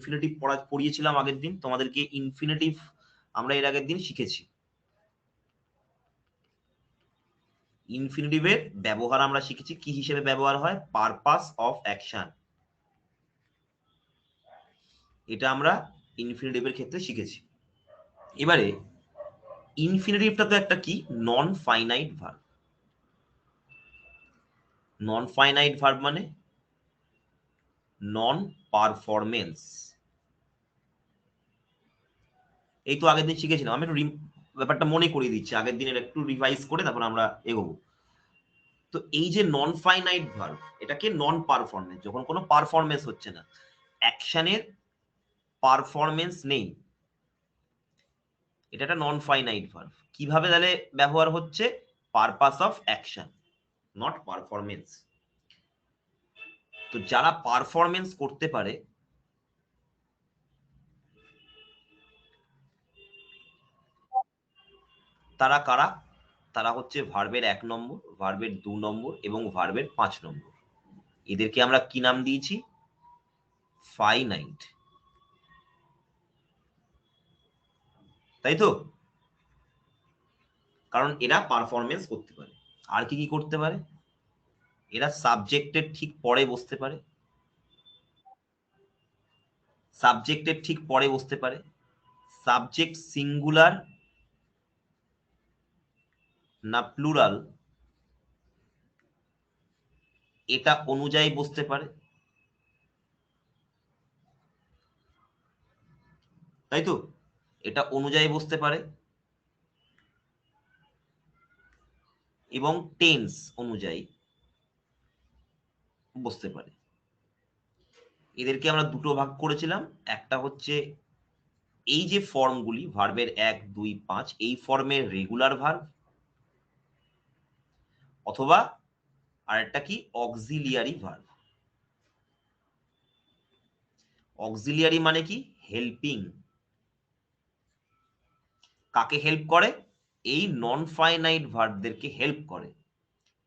Infinitive পড়িয়েছিলাম আগের দিন তোমাদেরকে। ইনফিনিটিভ আমরা এর আগের দিন শিখেছি। ইনফিনিটিভের ব্যবহার আমরা শিখেছি, কি হিসেবে ব্যবহার হয়, পারপাস অফ অ্যাকশন। এটা আমরা ইনফিনিটিভের ক্ষেত্রে শিখেছি। এবারে ইনফিনিটিভটা তো একটা কি, non finite verb. Non finite verb মানে নন পারফরমেন্স। এই তো আগের দিন শিখেছিলাম, আমি একটু ব্যাপারটা মনে করিয়ে দিচ্ছি, আগের দিনের একটু রিভাইজ করে তারপর আমরা এগোবো। তো এই যে নন ফাইনাইট ভার্ব, এটাকে নন পারফরমেন্স, যখন কোনো পারফরমেন্স হচ্ছে না, অ্যাকশনের পারফরমেন্স নেই, এটা একটা নন ফাইনাইট ভার্ব। কিভাবে তাহলে ব্যবহার হচ্ছে, purpose of action, not performance. তো যারা পারফরমেন্স করতে পারে তারা কারা, তারা হচ্ছে ভার্বের 1 নম্বর, ভার্বের 2 নম্বর এবং ভার্বের 5 নম্বর। এদেরকে আমরা কি নাম দিয়েছি, ফাইনাইট, তাই তো? কারণ এরা পারফরমেন্স করতে পারে। আর কি কি করতে পারে, এরা সাবজেক্টের ঠিক পরে বসতে পারে, সাবজেক্টের ঠিক পরে বসতে পারে, সাবজেক্ট সিঙ্গুলার না প্লুরাল এটা অনুযায়ী বসতে পারে, তাই তো? এটা অনুযায়ী বসতে পারে এবং টেন্স অনুযায়ী বসতে পারে। এদেরকে আমরা দুটো ভাগ করেছিলাম, একটা হচ্ছে এই যে ফর্মগুলি ভার্বের 1, 2, 5, এই ফর্মের রেগুলার ভার্ব, অথবা আরেকটা কি, অক্সিলিয়ারি ভার্ব। অক্সিলিয়ারি মানে কি, হেল্পিং। কাকে হেল্প করে, এই নন ফাইনাইট ভার্বদেরকে হেল্প করে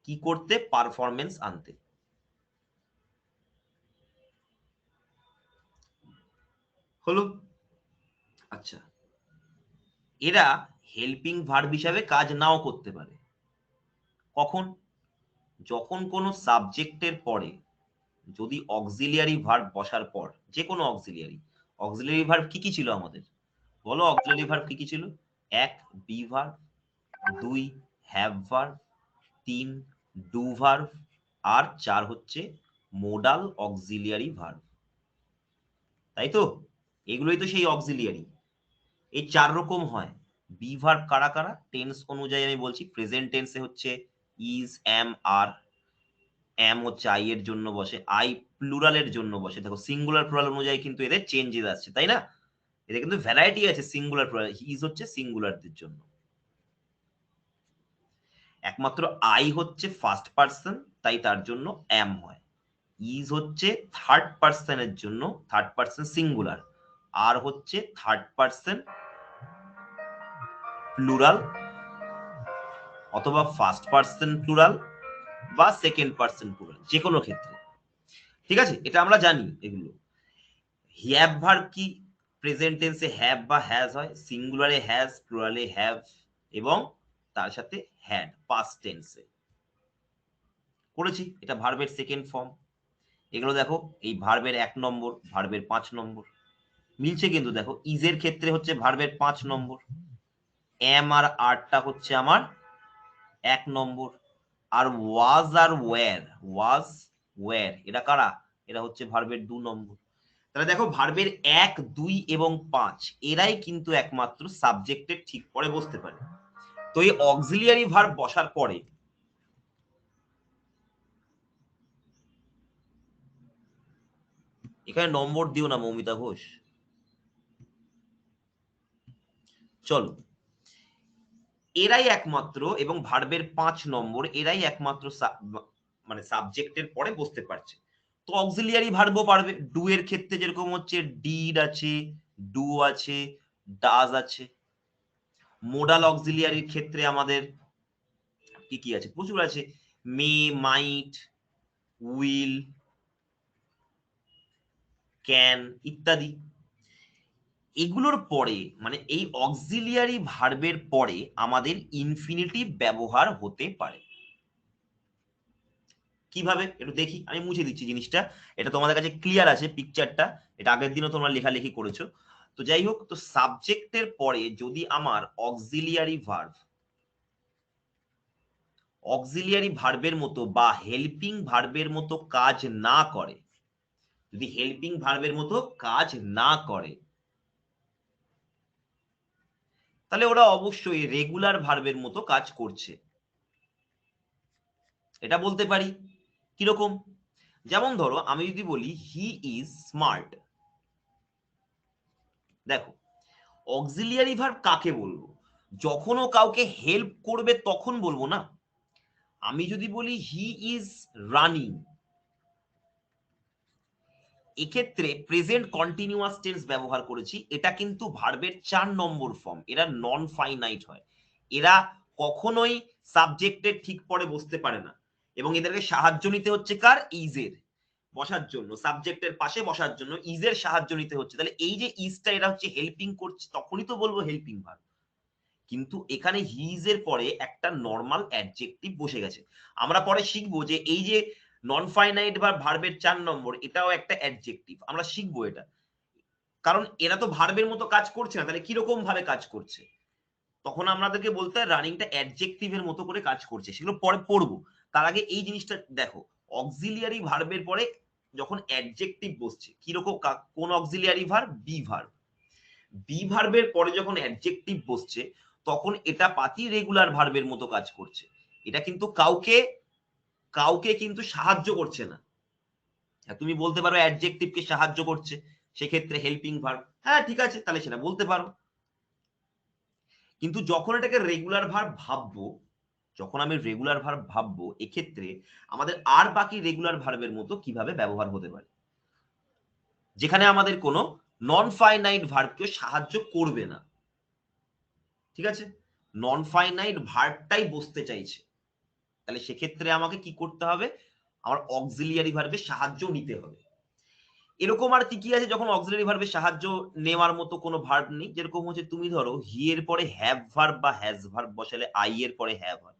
কি করতে, পারফরমেন্স আনতে। হলো? আচ্ছা, এরা হেল্পিং ভার্ব হিসাবে কাজ নাও করতে পারে। কখন, যখন কোনো সাবজেক্টের পরে যদি অক্সিলিয়ারি ভার্ব বসার পর, যে কোনো অক্সিলিয়ারি ভার্ব কি কি ছিল আমাদের, বলো অক্সিলিয়ারি ভার্ব কি কি ছিল? 1 be verb, 2 have verb, 3 do verb, আর 4 হচ্ছে মোডাল অক্সিলিয়ারি ভার্ব, তাই তো? এগুলোই তো সেই অক্সিলিয়ারি। এই 4 রকম হয়। বি ভার্ব কারা কারা, টেন্স অনুযায়ী আমি বলছি, প্রেজেন্ট টেন্সে হচ্ছে ইজ, এম, আর। এম হচ্ছে আই এর জন্য বসে, আই প্লুরালের জন্য বসে। দেখো সিঙ্গুলার প্লুরাল অনুযায়ী কিন্তু এদের চেঞ্জেস আসছে, তাই না? এদের কিন্তু ভ্যারাইটি আছে, সিঙ্গুলার প্লুরাল। ইজ হচ্ছে সিঙ্গুলারদের জন্য, একমাত্র আই হচ্ছে ফার্স্ট পার্সন, তাই তার জন্য এম হয়। ইজ হচ্ছে থার্ড পার্সনের জন্য, থার্ড পার্সন সিঙ্গুলার, আর হচ্ছে থার্ড পার্সন প্লুরাল অথবা ফার্স্ট পার্সন প্লুরাল বা সেকেন্ড পার্সন প্লুরাল, যে কোনো ক্ষেত্রে। ঠিক আছে, এটা আমরা জানি এগুলো। হ্যাভ ভার্ব কি, প্রেজেন্ট টেন্সে হ্যাভ বা হ্যাজ হয়, সিঙ্গুলারে হ্যাজ, প্লুরালে হ্যাভ, এবং তার সাথে হ্যাড পাস্ট টেন্সে করেছি। এটা ভার্বের সেকেন্ড ফর্ম। এগুলো দেখো, এই ভার্বের 1 নম্বর, ভার্বের 5 নম্বর মিলছে কিন্তু। দেখো ইজের ক্ষেত্রে হচ্ছে ভার্বের 5 নম্বর, এম আর আরটা হচ্ছে আমার 1 নম্বর, আর ওয়াজ আর ওয়্যার এরা কারা, এরা হচ্ছে ভার্বের 2 নম্বর। তাহলে দেখো ভার্বের 1, 2 এবং 5 এরাই কিন্তু একমাত্র সাবজেক্টের ঠিক পরে বসতে পারে। তো এই অক্সিলিয়ারি ভার্ব বসার পরে এখানে নম্বর দিও না মৌমিতা ঘোষ। চলো, এরাই একমাত্র, এবং ভার্বের 5 নম্বর, এরাই একমাত্র মানে সাবজেক্টের পরে বসতে পারছে। তো অক্সিলিয়ারি ভার্বও পারবে। ডু এর ক্ষেত্রে যেরকম হচ্ছে ডিড আছে, ডু আছে, ডাজ আছে। মোডাল অক্সিলিয়ারির ক্ষেত্রে আমাদের কি কি আছে, প্রচুর আছে, মে, মাইট, উইল, ক্যান ইত্যাদি। এগুলোর পরে মানে এই অক্সিলিয়ারি ভার্বের পরে আমাদের ইনফিনিটিভ ব্যবহার হতে পারে। কিভাবে একটু দেখি, আমি মুছে দিচ্ছি জিনিসটা, এটা তোমাদের কাছে ক্লিয়ার আছে পিকচারটা, এটা আগের দিনও তোমরা লেখালেখি করেছো। তো যাই হোক, তো সাবজেক্টের পরে যদি আমার অক্সিলিয়ারি ভার্বের মতো বা হেল্পিং ভার্বের মতো কাজ না করে, যদি হেল্পিং ভার্বের মতো কাজ না করে, তাহলে ওরা অবশ্যই রেগুলার ভার্বের মতো কাজ করছে, এটা বলতে পারি। কিরকম? যেমন ধরো আমি যদি বলি হি ইজ স্মার্ট, দেখো অক্সিলিয়ারি ভার্ব কাকে বলবো? যখন ও কাউকে হেল্প করবে তখন বলবো না। আমি যদি বলি হি ইজ রানিং, এক্ষেত্রে প্রেজেন্ট কন্টিনিউয়াস টেন্স ব্যবহার করেছি, এটা কিন্তু ভার্বের 4 নম্বর ফর্ম, এরা নন ফাইনাইট হয়, এরা কখনোই সাবজেক্টের ঠিক পরে বসতে পারে না, এবং এদেরকে সাহায্য নিতে হচ্ছে কার? ইজের বসার জন্য, সাবজেক্টের পাশে বসার জন্য ইজের সাহায্য নিতে হচ্ছে। তাহলে এই যে ইজটা, এটা হচ্ছে হেল্পিং করছে, তখনই তো বলবো হেল্পিং ভার্ব। কিন্তু এখানে হিজ এর পরে একটা নরমাল অ্যাডজেক্টিভ বসে গেছে। আমরা পরে শিখবো যে এই যে নন ফাইনাইট বা ভার্বের 4 নম্বর, এটাও একটা অ্যাডজেক্টিভ, আমরা শিখবো এটা। কারণ এরা তো ভার্বের মতো কাজ করছে না, তাহলে কিরকম ভাবে কাজ করছে? তখন আমাদেরকে বলতে হয় রানিংটা অ্যাডজেক্টিভের মতো করে কাজ করছে, সেগুলো পরে পড়বো। তার আগে এই জিনিসটা দেখো, অক্সিলিয়ারি ভার্বের পরে যখন অ্যাডজেক্টিভ বসছে, কিরকম কোন auxiliary verb? Be verb. Be ভার্বের পরে যখন অ্যাডজেক্টিভ বসছে, তখন এটা পাতি রেগুলার ভার্বের মতো কাজ করছে, এটা কিন্তু কাউকে কাউকে কিন্তু সাহায্য করছে না। তুমি বলতে পারো অ্যাডজেক্টিভকে সাহায্য করছে, সেক্ষেত্রে হেল্পিং ভার্ব, হ্যাঁ ঠিক আছে, তাহলে সেটা বলতে পারো। কিন্তু যখন এটাকে রেগুলার ভার্ব ভাববো, যখন আমি রেগুলার ভার্ব ভাববো, এক্ষেত্রে আমাদের আর বাকি রেগুলার ভার্বের মতো কিভাবে ব্যবহার হতে পারে, যেখানে আমাদের কোনো নন ফাইনাইট ভার্বকে সাহায্য করবে না। ঠিক আছে, নন ফাইনাইট ভার্বটাই বসতে চাইছে, তাহলে সেক্ষেত্রে আমাকে কি করতে হবে? আমার অক্সিলিয়ারি ভার্বের সাহায্য নিতে হবে। এরকম আর কি কি আছে যখন অক্সিলিয়ারি ভার্বের সাহায্য নেওয়ার মতো কোনো ভার্ব নেই? যেরকম হচ্ছে তুমি ধরো হি এর পরে হ্যাভ ভার্ব বা হ্যাজ ভার্ব বসালে আই এর পরে হ্যাভ হয়।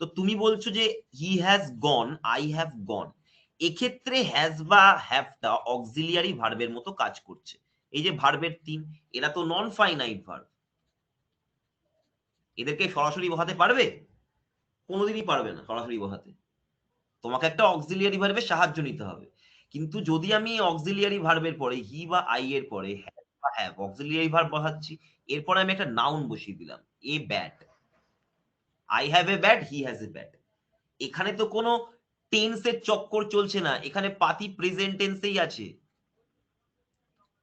তো তুমি বলছো যে he has gone, I have gone, এক্ষেত্রে হ্যাজ বা হ্যাভটা অক্সিলিয়ারি ভার্বের মতো কাজ করছে। এই যে ভার্বের 3, এরা তো নন ফাইনাইট ভার্ব, এদেরকে সরাসরি বসাতে পারবে? কোনোদিনই পারবে না সরাসরি বসাতে, তোমাকে একটা অক্সিলিয়ারি ভার্বের সাহায্য নিতে হবে। কিন্তু যদি আমি অক্সিলিয়ারি ভার্বের পরে হি বা আই এর পরে হ্যাভ বা হ্যাভ অক্সিলিয়ারি ভার্ব বসাচ্ছি, এরপরে আমি একটা নাউন বসিয়ে দিলাম, a bat, I have a bat, he has a bat. এখানে তো কোনো টেন্সের চক্কর চলছে না, এখানে পাতি প্রেজেন্ট টেন্সেই আছে,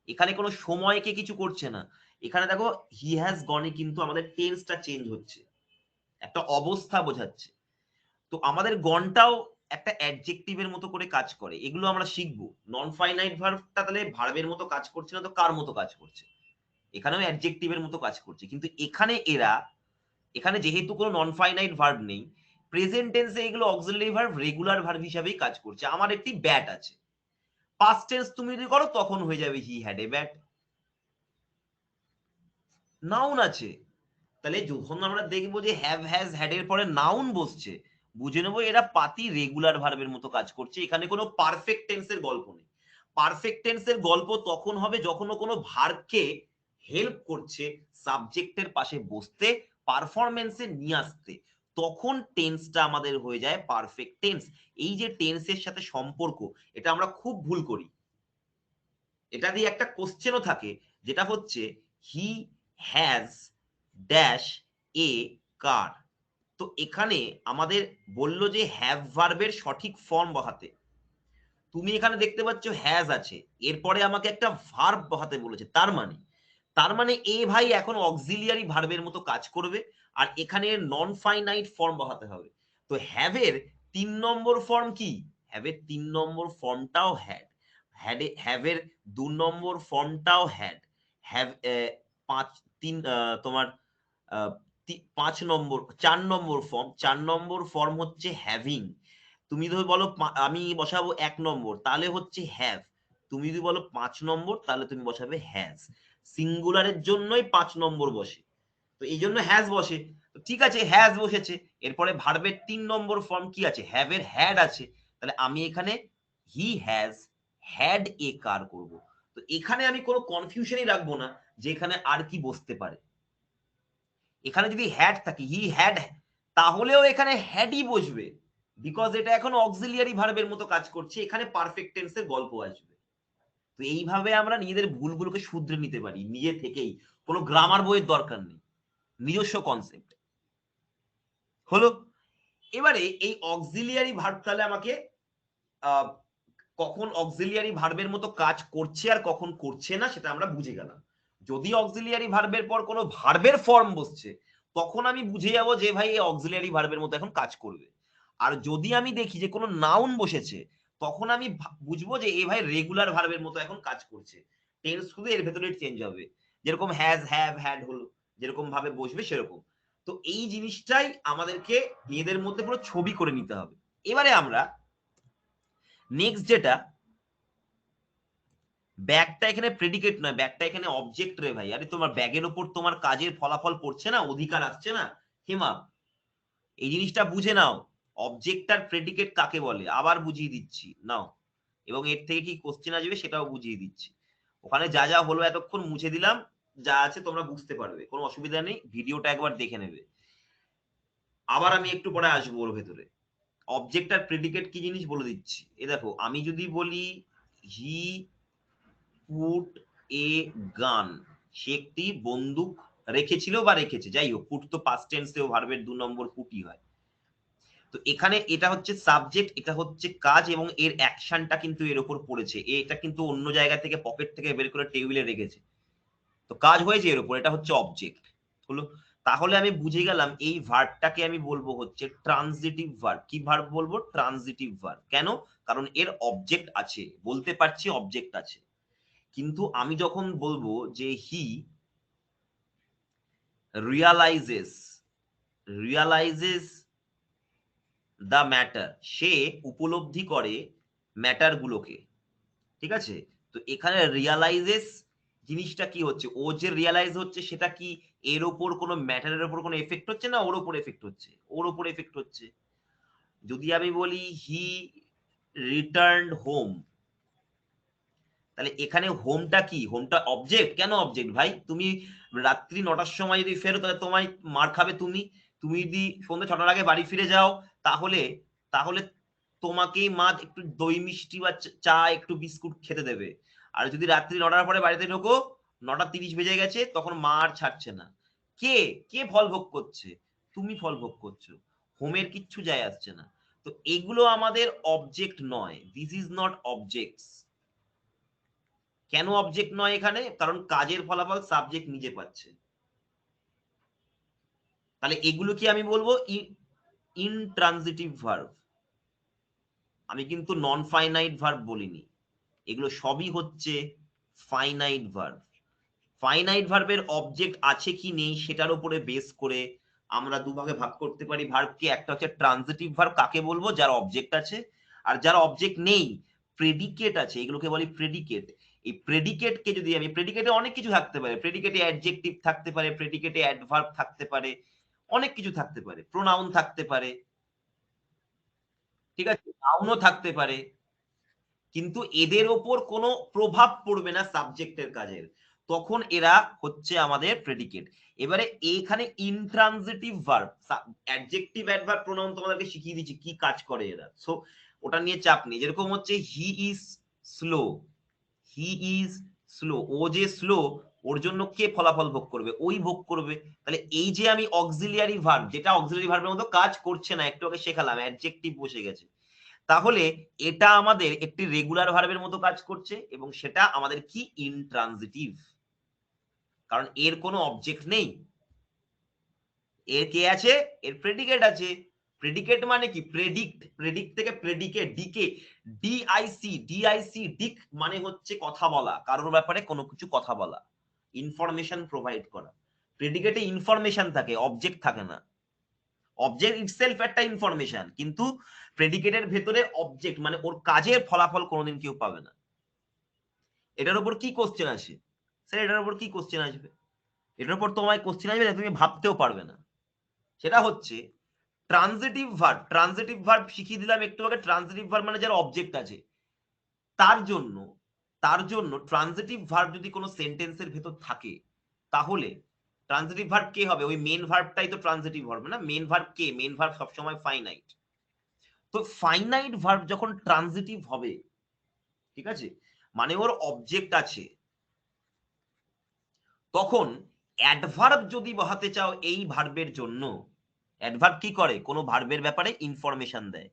এখানে কোনো সময়কে কিছু করছে না। এখানে দেখো হি হ্যাজ গনে কিন্তু আমাদের টেন্সটা চেঞ্জ হচ্ছে, একটা অবস্থা বোঝাচ্ছে। তো আমাদের গনটাও একটা অ্যাডজেক্টিভের মতো করে কাজ করে, এগুলো আমরা শিখবো। নন ফাইনাইট ভার্বটা তাহলে ভার্বের মতো কাজ করছে না তো কার মতো কাজ করছে? এখানেও অ্যাডজেক্টিভের মতো কাজ করছে, কিন্তু এখানে যেহেতু কোনো নন ফাইনাইট ভার্ব নেই, প্রেজেন্ট টেন্সে এগুলো অক্সিলারি ভার্ব রেগুলার ভার্ব হিসাবেই কাজ করছে। আমার একটি ব্যাট আছে, পাস্ট টেন্স তুমি যদি করো তখন হয়ে যাবে he had a bat. Noun আছে, তাহলে যখন আমরা দেখবো যে হ্যাভ হ্যাজ হ্যাড এর পরে নাউন বসছে, বুঝে নেবো এরা পাতি রেগুলার ভার্বের মতো কাজ করছে, এখানে কোনো পারফেক্ট টেন্সের গল্প নেই। পারফেক্ট টেন্সের গল্প তখন হবে যখন কোনো ভার্বকে হেল্প করছে সাবজেক্টের পাশে বসতে, পারফরমেন্সে নিয়ে আসতে, তখন টেন্সটা আমাদের হয়ে যায় পারফেক্ট টেন্স। এই যে টেন্সের সাথে সম্পর্ক, এটা আমরা খুব ভুল করি। এটা দিয়ে একটা কোশ্চেনও থাকে, যেটা হচ্ছে হি হ্যাজ ড্যাশ এ কার। তো এখানে আমাদের বললো যে হ্যাভ ভার্বের সঠিক ফর্ম বসাতে, তুমি এখানে দেখতে পাচ্ছ হ্যাজ আছে, এরপরে আমাকে একটা ভার্ব বসাতে বলেছে, তার মানে এ ভাই এখন অক্সিলিয়ারি ভার্বের মতো কাজ করবে, আর এখানে নন ফাইনাইট ফর্ম বসাতে হবে। তো হ্যাভের 3 নম্বর ফর্ম কি? হ্যাভের 3 নম্বর ফর্মটাও হ্যাড, হ্যাভের 2 নম্বর ফর্মটাও হ্যাড, হ্যাভ 5 3 তোমার 5 নম্বর 4 নম্বর ফর্ম, 4 নম্বর ফর্ম হচ্ছে হ্যাভিং। তুমি ধর বলো আমি বসাবো 1 নম্বর, তাহলে হচ্ছে হ্যাভ। তুমি যদি বলো 5 নম্বর তাহলে তুমি বসাবে হ্যাজ, সিঙ্গুলারের জন্যই 5 নম্বর বসে, তো এই জন্য হ্যাজ বসে। তো ঠিক আছে, হ্যাজ বসেছে, এরপরে ভার্বের 3 নম্বর ফর্ম কি আছে, হ্যাভ এর হ্যাড আছে, তাহলে আমি এখানে হি হ্যাজ হ্যাড এ কার করব। তো এখানে আমি কোনো কনফিউশনই রাখবো না যে এখানে আর কি বসতে পারে। এখানে যদি হ্যাড থাকে, হি হ্যাড, তাহলেও এখানে হ্যাডই বসবে, বিকজ এটা এখন অক্সিলিয়ারি ভার্বের মতো কাজ করছে, এখানে পারফেক্ট টেন্সের গল্প আসবে। তো এইভাবে আমরা নিজেদের ভুলগুলোকে শুধরে নিতে পারি নিজে থেকেই, কোনো গ্রামার বইয়ের দরকার নেই, নিজস্ব কনসেপ্ট হলো। এবারে এই অক্সিলিয়ারি ভার্ব তাহলে আমাকে কখন অক্সিলিয়ারি ভার্বের মতো কাজ করছে আর কখন করছে না সেটা আমরা বুঝে গেলাম। যদি অক্সিলিয়ারি ভার্বের পর কোনো ভার্বের ফর্ম বসছে তখন আমি বুঝে যাব যে ভাই এই অক্সিলিয়ারি ভার্বের মতো এখন কাজ করবে। আর যদি আমি দেখি যে কোনো নাউন বসেছে তখন আমি বুঝবো যে এই ভাই রেগুলার ভার্বের মতো এখন কাজ করছে, টেন্স শুধু এর ভেতরে চেঞ্জ হবে, যেরকম হ্যাজ হ্যাভ হ্যাড হলো, যেরকম ভাবে বসবে সেরকম। তো এই জিনিসটাই আমাদেরকে নিজেদের মধ্যে পুরো ছবি করে নিতে হবে। এবারে আমরা নেক্সট যেটা, ব্যাগটা এখানে প্রেডিকেট নয়, ব্যাগটা এখানে অবজেক্ট রে ভাই। আরে তোমার ব্যাগের উপর তোমার কাজের ফলাফল পড়ছে না, অধিকার আসছে না হেমা, এই জিনিসটা বুঝে নাও। অবজেক্ট আর প্রেডিকেট কাকে বলে আবার বুঝিয়ে দিচ্ছি নাও, এবং এর থেকে কি কোশ্চেন আসবে সেটাও বুঝিয়ে দিচ্ছি। ওখানে যা যা হলো এতক্ষণ মুছে দিলাম, যা আছে তোমরা বুঝতে পারবে, কোনো অসুবিধা নেই, ভিডিওটা একবার দেখে নেবে। আবার আমি একটু পরে আসবো ওর ভেতরে। অবজেক্ট আর প্রেডিকেট কি জিনিস বলে দিচ্ছি। এ দেখো, আমি যদি বলি হি পুট এ গান, সে একটি বন্দুক রেখেছিল বা রেখেছে, যাই হোক, পুট তো পাস্ট টেন্সেও ভার্বের 2 নম্বর পুটই হয়। তো এখানে এটা হচ্ছে সাবজেক্ট, এটা হচ্ছে কাজ, এবং এর অ্যাকশনটা কিন্তু এর উপর পড়েছে, এটা কিন্তু অন্য জায়গা থেকে পকেট থেকে বের করে টেবিলে রেখেছে, তো কাজ হয়েছে এর উপর, এটা হচ্ছে অবজেক্ট হলো। তাহলে আমি বুঝে গেলাম এই ভার্বটাকে আমি বলবো হচ্ছে ট্রানজিটিভ ভার্ব। কি ভার্ব বলবো? Transitive verb. কেন? কারণ এর অবজেক্ট আছে, বলতে পারছি অবজেক্ট আছে। কিন্তু আমি যখন বলবো যে হি রিয়ালাইজেস, রিয়ালাইজেস দ্য ম্যাটার, সে উপলব্ধি করে ম্যাটার গুলোকে, ঠিক আছে? তো এখানে রিয়ালাইজেস জিনিসটা কি হচ্ছে, ও যে রিয়ালাইজ হচ্ছে সেটা কি এর ওপর কোনো ম্যাটারের ওপর কোনো এফেক্ট হচ্ছে না ওর ওপর এফেক্ট হচ্ছে? ওর ওপর এফেক্ট হচ্ছে। যদি আমি বলি হি রিটার্নড হোম, তাহলে এখানে হোমটা কি? হোমটা অবজেক্ট। কেন অবজেক্ট ভাই? তুমি রাত্রি 9টার সময় যদি ফেরো তাহলে তোমায় মার খাবে তুমি। তুমি যদি সন্ধ্যে 6টার আগে বাড়ি ফিরে যাও তাহলে তাহলে তোমাকেই মা একটু দই মিষ্টি বা চা একটু বিস্কুট খেতে দেবে। আর যদি রাত্রি 9টার পরে বাড়িতে ঢোকো, 9:30 বেজে গেছে, তখন মা আর ছাড়ছে না। কে কে ফল ভোগ করছে? তুমি ফল ভোগ করছো। হোমের কিচ্ছু যায় আসছে না। তো এগুলো আমাদের অবজেক্ট নয়, দিস ইজ নট অবজেক্টস। কেন অবজেক্ট নয় এখানে? কারণ কাজের ফলাফল সাবজেক্ট নিজে পাচ্ছে। তাহলে এগুলো কি আমি বলবো ইনট্রানজিটিভ ভার্ব। আমি কিন্তু নন ফাইনাইট ভার্ব বলিনি, এগুলো সবই হচ্ছে ফাইনাইট ভার্ব। ফাইনাইট ভার্বের অবজেক্ট আছে কি নেই সেটার উপরে বেস করে আমরা দুভাগে ভাগ করতে পারি ভার্বকে। একটা হচ্ছে ট্রানজিটিভ ভার্ব, কাকে বলবো? যার অবজেক্ট আছে। আর যার অবজেক্ট নেই, প্রেডিকেট আছে, এগুলোকে বলি প্রেডিকেট। এই প্রেডিকেটকে যদি আমি, প্রেডিকেটে অনেক কিছু থাকতে পারে, প্রেডিকেটে অ্যাডজেক্টিভ থাকতে পারে, প্রেডিকেটে অ্যাডভার্ব থাকতে পারে, অনেক কিছু থাকতে পারে, প্রোনাউন থাকতে পারে, ঠিক আছে, নাউনও থাকতে পারে, কিন্তু এদের ওপর কোনো প্রভাব পড়বে না সাবজেক্টের কাজের, তখন এরা হচ্ছে আমাদের প্রেডিকেট। এবারে এখানে intransitive verb, adjective adverb pronoun তোমাদেরকে শিখিয়ে দিচ্ছি কি কাজ করে এরা, সো ওটা নিয়ে চাপ নেই। যেরকম হচ্ছে he is slow, he is slow, ও যে স্লো, ওর জন্য কে ফলাফল ভোগ করবে? ওই ভোগ করবে। তাহলে এই যে আমি অক্সিলিয়ারি ভার্ব, যেটা অক্সিলিয়ারি ভার্বের মতো কাজ করছে না, একটু আগে শেখালাম, অ্যাডজেক্টিভ বসে গেছে, তাহলে এটা আমাদের একটি রেগুলার ভার্বের মতো কাজ করছে, এবং সেটা আমাদের কি ইনট্রানজিটিভ, কারণ এর কোনো অবজেক্ট নেই। এর কে আছে? এর প্রেডিকেট আছে। প্রেডিকেট মানে কি? প্রেডিক্ট, প্রেডিক্ট থেকে প্রেডিকেট, ডিকে, ডিআইসি, ডিআইসি ডিক মানে হচ্ছে কথা বলা, কারোর ব্যাপারে কোনো কিছু কথা বলা, ইনফরমেশন প্রোভাইড করা। প্রেডিকেটে ইনফরমেশন থাকে, অবজেক্ট থাকে না। অবজেক্ট ইটসেলফ একটা ইনফরমেশন, কিন্তু প্রেডিকেটের ভেতরে অবজেক্ট মানে ওর কাজের ফলাফল কোনোদিন কেউ পাবে না। এটার উপর কি কোশ্চেন আসে? স্যার এটার উপর কি কোশ্চেন আসবে? এটার উপর তোমায় কোশ্চেন আসবে না, তুমি ভাবতেও পারবে না। সেটা হচ্ছে ট্রানজিটিভ ভার্ব। ট্রানজিটিভ ভার্ব শিখিয়ে দিলাম একটু আগে। ট্রানজিটিভ ভার্ব মানে যার অবজেক্ট আছে। তার জন্য ট্রানজিটিভ ভার্ব যদি কোনো সেন্টেন্সের ভেতর থাকে, তাহলে ট্রানজিটিভ ভার্ব কে হবে? ওই মেন ভার্বটাই তো ট্রানজিটিভ ভার্ব না? মেন ভার্ব কে? মেন ভার্ব সবসময় ফাইনাইট। তো ফাইনাইট ভার্ব যখন ট্রানজিটিভ হবে, ঠিক আছে, মানে ওর অবজেক্ট আছে, তখন অ্যাডভার্ব যদি বসাতে চাও এই ভার্বের জন্য, অ্যাডভার্ব কি করে? কোনো ভার্বের ব্যাপারে ইনফরমেশন দেয়।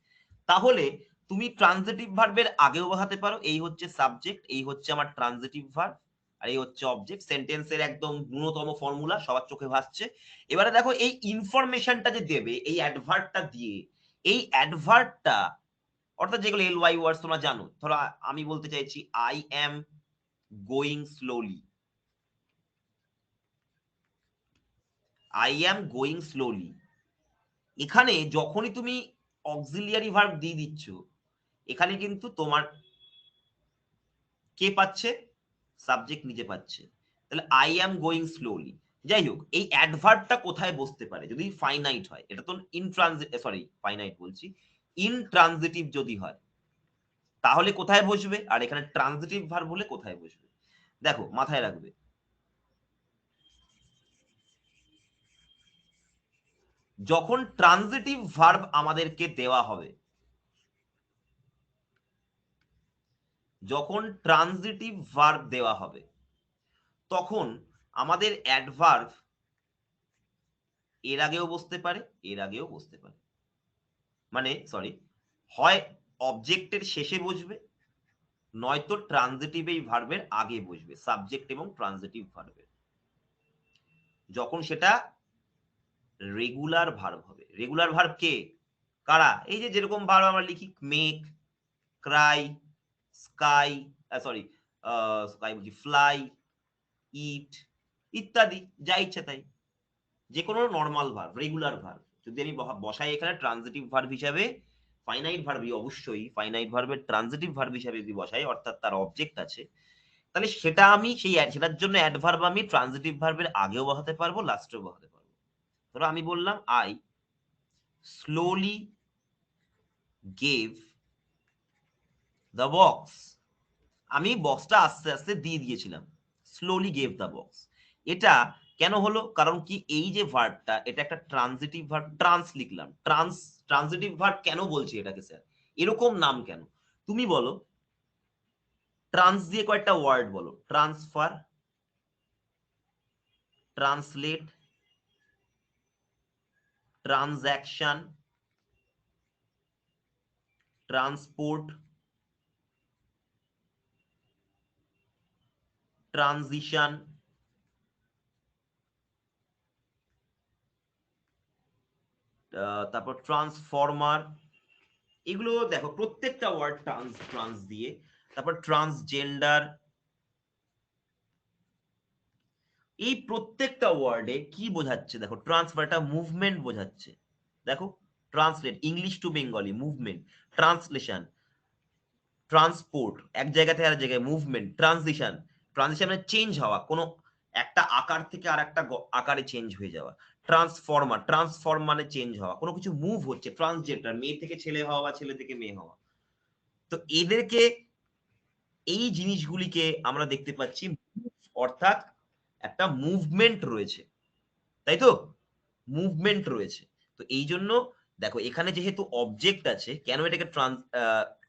তাহলে তুমি ট্রানজিটিভ ভার্বের আগেও বসাতে পারো, এই হচ্ছে সাবজেক্ট, এই হচ্ছে আমার ট্রানজিটিভ ভার্ব, আর এই হচ্ছে অবজেক্ট। সেন্টেন্সের একদম ন্যূনতম ফর্মুলা সবার চোখে ভাসছে। এবারে দেখো এই ইনফরমেশনটা যে দেবে এই অ্যাডভার্বটা দিয়ে, এই অ্যাডভার্বটা অর্থাৎ যেগুলো এল ওয়াই ওয়ার্ডস তোমরা জানো, ধরো আমি বলতে চাইছি I am going slowly, I am going slowly. এখানে যখনই তুমি অক্সিলিয়ারি ভার্ব দিয়ে দিচ্ছ, এখানে কিন্তু তোমার কে পাচ্ছে? সাবজেক্ট নিজে পাচ্ছে। তাহলে আই এম গোয়িং স্লোলি। যাই হোক, এই অ্যাডভার্বটা কোথায় বসতে পারে যদি ফাইনাইট হয়? এটা তো ফাইনাইট বলছি, ইনট্রানজিটিভ যদি হয় তাহলে কোথায় বসবে? আর এখানে ট্রানজিটিভ ভার্ব বলে কোথায় বসবে? দেখো মাথায় রাখবে, যখন ট্রানজিটিভ ভার্ব আমাদেরকে দেওয়া হবে, যখন ট্রানজিটিভ ভার্ব দেওয়া হবে, তখন আমাদের অ্যাডভার্ব এর আগেও বসতে পারে, এর আগেও বসতে পারে। মানে হয় অবজেক্টের শেষে বসবে, নয়তো ট্রানজিটিভ এই ভার্বের আগে বসবে, সাবজেক্ট এবং ট্রানজিটিভ ভার্বের। যখন সেটা রেগুলার ভার্ব হবে। রেগুলার ভার্ব কে? কারা? এই যে যেরকম ভার্ব আমরা লিখি, মেক, ক্রাই, স্কাই, স্কাই বলছি, ফ্লাই, ইট ইত্যাদি, যা ইচ্ছা তাই, যে কোনো নর্মাল ভার্ব, রেগুলার ভার্ব যদি আমি বসাই এখানে ট্রানজিটিভ ভার্ব হিসাবে, ফাইনাইট ভার্বই অবশ্যই, ফাইনাইট ভার্বের ট্রানজিটিভ ভার্ব হিসাবে যদি বসাই, অর্থাৎ তার অবজেক্ট আছে, তাহলে সেটা আমি সেটার জন্য অ্যাডভার্ব আমি ট্রানজিটিভ ভার্বের আগেও বসাতে পারবো, লাস্টেও বসাতে পারবো। ধরো আমি বললাম I slowly gave the box. আমি বক্সটা আস্তে আস্তে দিয়ে দিয়েছিলাম, স্লোলি গেভ দ্য বক্স। এটা কেন হলো? কারণ কি, এই যে ভার্বটা এটা একটা ট্রানজিটিভ ভার্ব, ট্রান্স লিখলাম। ট্রানজিটিভ ভার্ব কেন বলছি এটাকে স্যার? এরকম নাম কেন? তুমি বলো, ট্রান্স দিয়ে কয়েকটা ওয়ার্ড বলো। Transfer, translate, transaction, transport, transition, তারপর ট্রান্সফরমার। এগুলো দেখো প্রত্যেকটা ওয়ার্ড ট্রান্স ট্রান্স দিয়ে। তারপর ট্রান্সজেন্ডার। এই প্রত্যেকটা ওয়ার্ডে কি বোঝাচ্ছে দেখো, ট্রান্সফারটা মুভমেন্ট বোঝাচ্ছে। দেখো, translate English to Bengali, movement. Translation, transport এক জায়গা থেকে আরেক জায়গায়, মুভমেন্ট। ট্রানজিশন, ট্রানজিশন মানে চেঞ্জ হওয়া, কোনো একটা আকার থেকে আর একটা আকারে চেঞ্জ হয়ে যাওয়া। ট্রান্সফরমার, ট্রান্সফর্ম মানে চেঞ্জ হওয়া, কোনো কিছু মুভ হচ্ছে। ট্রান্সজেন্ডার, মেয়ে থেকে ছেলে হওয়া বা ছেলে থেকে মেয়ে হওয়া। তো এদেরকে, এই জিনিসগুলিকে আমরা দেখতে পাচ্ছি, অর্থাৎ একটা মুভমেন্ট রয়েছে, তাই তো? মুভমেন্ট রয়েছে। তো এই জন্য দেখো এখানে যেহেতু অবজেক্ট আছে, কেন এটাকে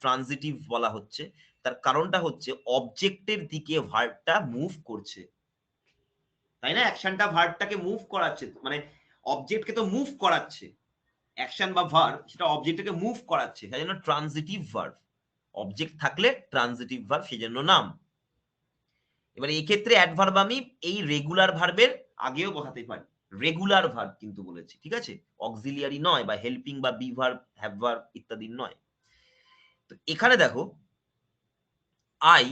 ট্রানজিটিভ বলা হচ্ছে? তার কারণটা হচ্ছে অবজেক্টের দিকে ভার্বটা মুভ করছে, তাই না? অ্যাকশনটা ভার্বটাকে মুভ করাচ্ছে, মানে অবজেক্টকে তো মুভ করাচ্ছে। অ্যাকশন বা ভার্ব সেটা অবজেক্টকে মুভ করাচ্ছে, তাই জন্য ট্রানজিটিভ ভার্ব। অবজেক্ট থাকলে ট্রানজিটিভ ভার্ব, সেই জন্য নাম। এবারে এই ক্ষেত্রে অ্যাডভার্ব আমি এই রেগুলার ভার্বের আগেও বসাতে পারি। রেগুলার ভার্ব কিন্তু বলেছি, ঠিক আছে? অক্সিলিয়ারি নয়, বা হেল্পিং বা বি ভার্ব, হ্যাভ ভার্ব ইত্যাদি নয়। তো এখানে দেখো, আই